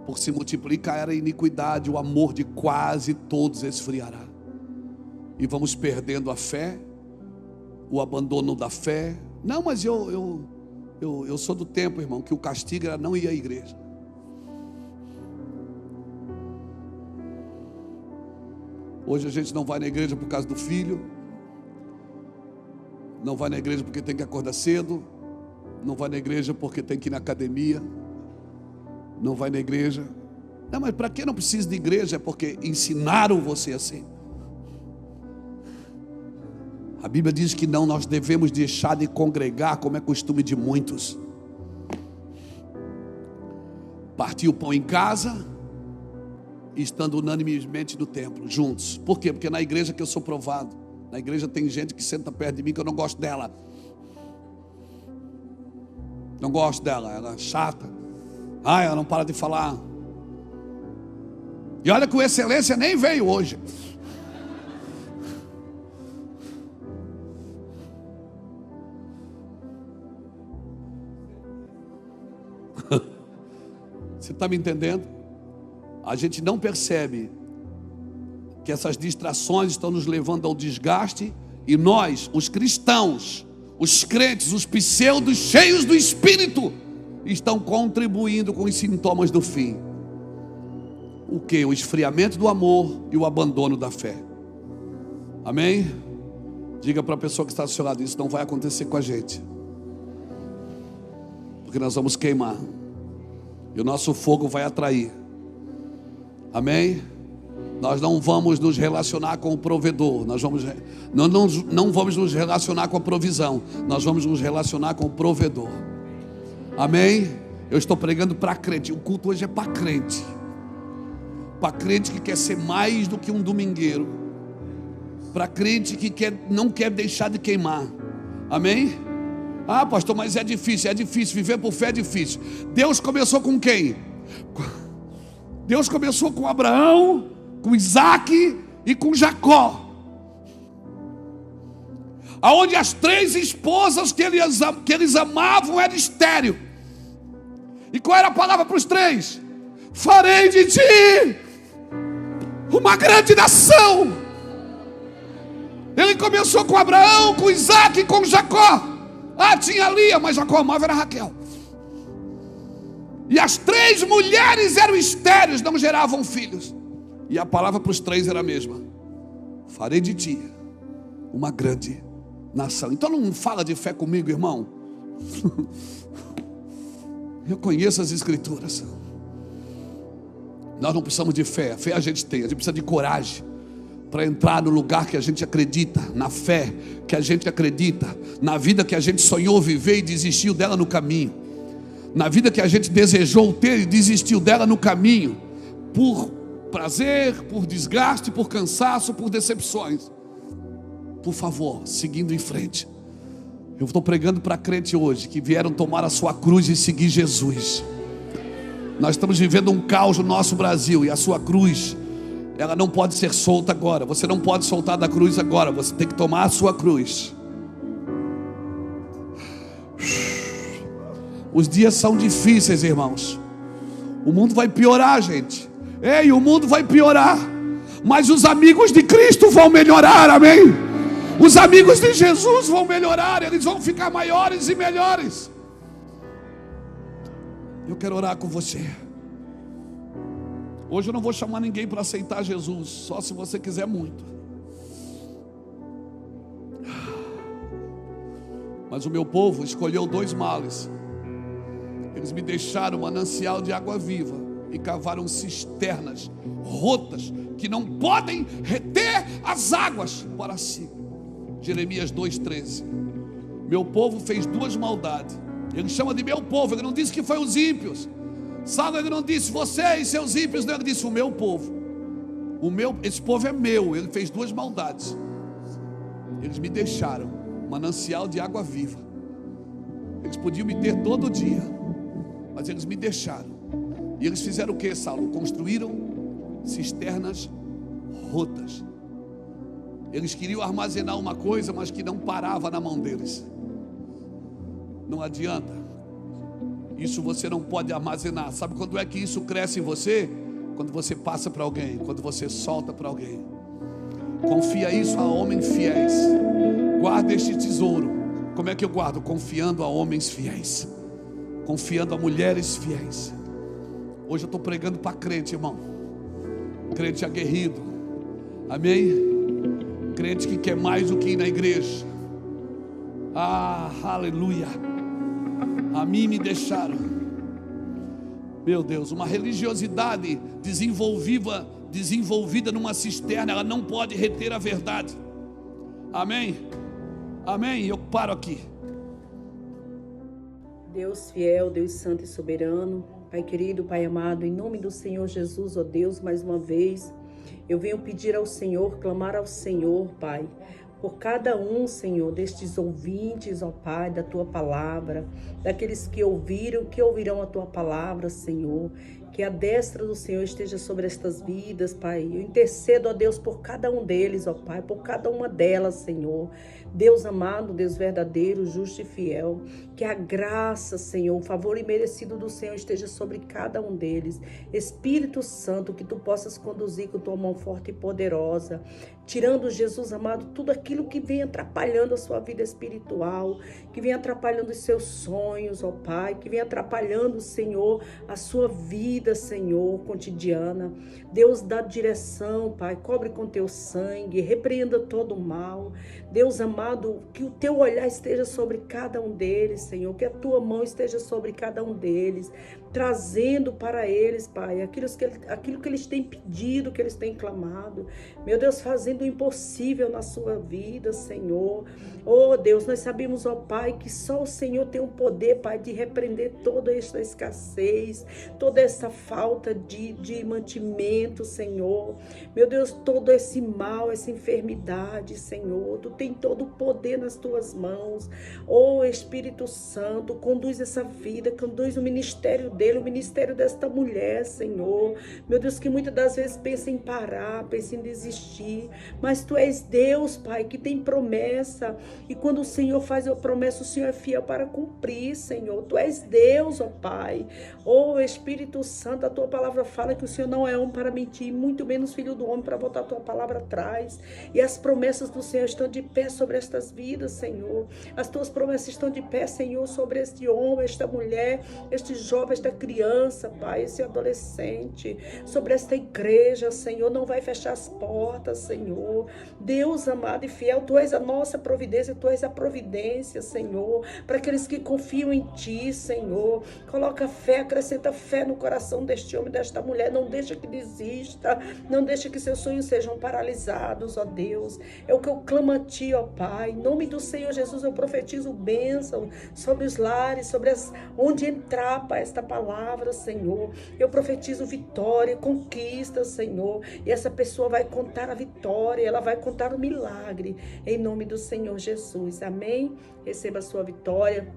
S2: Por se multiplicar a iniquidade, o amor de quase todos esfriará. E vamos perdendo a fé, o abandono da fé. Não, mas eu sou do tempo, irmão, que o castigo era não ir à igreja. Hoje a gente não vai na igreja por causa do filho. Não vai na igreja porque tem que acordar cedo. Não vai na igreja porque tem que ir na academia. Não vai na igreja. Não, mas para que não precisa de igreja? É porque ensinaram você assim. A Bíblia diz que não, nós devemos deixar de congregar, como é costume de muitos. Partir o pão em casa, estando unanimemente no templo, juntos. Por quê? Porque na igreja que eu sou provado. Na igreja tem gente que senta perto de mim que eu não gosto dela. Não gosto dela, ela é chata. Ela não para de falar. E olha que o Excelência nem veio hoje. Você está me entendendo? A gente não percebe que essas distrações estão nos levando ao desgaste. E nós, os cristãos, os crentes, os pseudos cheios do Espírito, estão contribuindo com os sintomas do fim. O que? O esfriamento do amor e o abandono da fé. Amém? Diga para a pessoa que está do seu lado, isso não vai acontecer com a gente. Porque nós vamos queimar. E o nosso fogo vai atrair. Amém? Nós não vamos nos relacionar com o provedor. Não vamos nos relacionar com a provisão. Nós vamos nos relacionar com o provedor. Amém? Eu estou pregando para crente. O culto hoje é para crente. Para crente que quer ser mais do que um domingueiro. Para crente que não quer deixar de queimar. Amém? Ah, pastor, mas é difícil. Viver por fé é difícil. Deus começou com quem? Deus começou com Abraão, com Isaac e com Jacó. Aonde as 3 esposas que eles amavam eram estéril. E qual era a palavra para os 3? Farei de ti uma grande nação. Ele começou com Abraão, com Isaac e com Jacó. Tinha Lia, mas Jacó amava era Raquel. E as 3 mulheres eram estéreis, não geravam filhos. E a palavra para os 3 era a mesma: farei de ti uma grande nação. Então não fala de fé comigo, irmão. Eu conheço as escrituras. Nós não precisamos de fé. A fé a gente tem, a gente precisa de coragem para entrar no lugar que a gente acredita, na fé que a gente acredita, na vida que a gente sonhou viver e desistiu dela no caminho, na vida que a gente desejou ter e desistiu dela no caminho, por prazer, por desgaste, por cansaço, por decepções. Por favor, seguindo em frente. Eu estou pregando para crente hoje que vieram tomar a sua cruz e seguir Jesus. Nós estamos vivendo um caos no nosso Brasil, e a sua cruz, ela não pode ser solta agora. Você não pode soltar da cruz agora. Você tem que tomar a sua cruz. Os dias são difíceis, irmãos. O mundo vai piorar, gente. Ei, o mundo vai piorar, mas os amigos de Cristo vão melhorar, amém? Os amigos de Jesus vão melhorar, eles vão ficar maiores e melhores. Eu quero orar com você. Hoje eu não vou chamar ninguém para aceitar Jesus, só se você quiser muito. Mas o meu povo escolheu 2 males. Eles me deixaram um manancial de água viva e cavaram cisternas rotas que não podem reter as águas para si. Jeremias 2,13. Meu povo fez 2 maldades. Ele chama de meu povo, ele não disse que foi os ímpios. Sabe, ele não disse vocês, seus ímpios, não, ele disse o meu povo. Esse povo é meu. Ele fez 2 maldades. Eles me deixaram manancial de água viva. Eles podiam me ter todo dia, mas eles me deixaram. E eles fizeram o que, Saulo? Construíram cisternas rotas. Eles queriam armazenar uma coisa, mas que não parava na mão deles. Não adianta. Isso você não pode armazenar. Sabe quando é que isso cresce em você? Quando você passa para alguém, quando você solta para alguém. Confia isso a homens fiéis. Guarda este tesouro. Como é que eu guardo? Confiando a homens fiéis, confiando a mulheres fiéis. Hoje eu estou pregando para crente, irmão. Crente aguerrido, amém? Crente que quer mais do que ir na igreja. Ah, aleluia. A mim me deixaram. Meu Deus, uma religiosidade desenvolvida numa cisterna, ela não pode reter a verdade. Amém? Amém? Eu paro aqui.
S1: Deus fiel, Deus santo e soberano, Pai querido, Pai amado, em nome do Senhor Jesus, ó Deus, mais uma vez, eu venho pedir ao Senhor, clamar ao Senhor, Pai, por cada um, Senhor, destes ouvintes, ó Pai, da Tua palavra, daqueles que ouviram, que ouvirão a Tua palavra, Senhor, que a destra do Senhor esteja sobre estas vidas, Pai. Eu intercedo, ó Deus, por cada um deles, ó Pai, por cada uma delas, Senhor. Deus amado, Deus verdadeiro, justo e fiel, que a graça, Senhor, o favor imerecido do Senhor esteja sobre cada um deles. Espírito Santo, que Tu possas conduzir com Tua mão forte e poderosa, tirando, Jesus amado, tudo aquilo que vem atrapalhando a sua vida espiritual, que vem atrapalhando os seus sonhos, ó Pai, que vem atrapalhando, Senhor, a sua vida, Senhor, cotidiana. Deus, dá direção, Pai, cobre com Teu sangue, repreenda todo o mal. Deus amado, que o Teu olhar esteja sobre cada um deles, Senhor, que a Tua mão esteja sobre cada um deles, trazendo para eles, Pai, aquilo que eles têm pedido, que eles têm clamado. Meu Deus, fazendo o impossível na sua vida, Senhor. Oh Deus, nós sabemos, ó Pai, que só o Senhor tem o poder, Pai, de repreender toda esta escassez, toda essa falta de mantimento, Senhor. Meu Deus, todo esse mal, essa enfermidade, Senhor, Tu tem todo o poder nas Tuas mãos. Oh Espírito Santo, conduz essa vida, conduz o ministério dele, o ministério desta mulher, Senhor. Meu Deus, que muitas das vezes pensa em parar, pensa em desistir, mas Tu és Deus, Pai, que tem promessa, e quando o Senhor faz a promessa, o Senhor é fiel para cumprir, Senhor. Tu és Deus, ó Pai. Ó Espírito Santo, a Tua palavra fala que o Senhor não é homem para mentir, muito menos filho do homem para botar a Tua palavra atrás, e as promessas do Senhor estão de pé sobre estas vidas, Senhor. As Tuas promessas estão de pé, Senhor, sobre este homem, esta mulher, este jovem, esta criança, Pai, esse adolescente, sobre esta igreja, Senhor. Não vai fechar as portas, Senhor. Deus amado e fiel, Tu és a nossa providência, Tu és a providência, Senhor, para aqueles que confiam em Ti, Senhor. Coloca fé, acrescenta fé no coração deste homem, desta mulher. Não deixa que desista, não deixa que seus sonhos sejam paralisados, ó Deus. É o que eu clamo a Ti, ó Pai. Em nome do Senhor Jesus, eu profetizo bênção sobre os lares, sobre onde entrar, Pai, esta palavra, Senhor. Eu profetizo vitória, conquista, Senhor. E essa pessoa vai contar a vitória, ela vai contar o milagre, em nome do Senhor Jesus. Amém? Receba a sua vitória.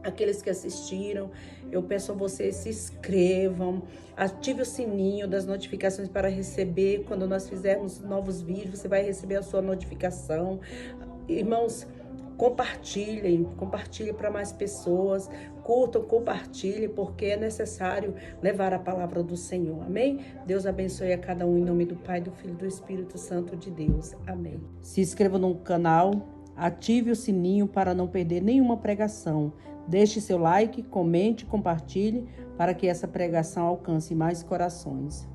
S1: Aqueles que assistiram, eu peço a vocês, se inscrevam, ative o sininho das notificações para receber. Quando nós fizermos novos vídeos, você vai receber a sua notificação. Irmãos, compartilhem para mais pessoas, curtam, compartilhem, porque é necessário levar a palavra do Senhor, amém? Deus abençoe a cada um em nome do Pai, do Filho e do Espírito Santo de Deus, amém. Se inscreva no canal, ative o sininho para não perder nenhuma pregação, deixe seu like, comente, compartilhe, para que essa pregação alcance mais corações.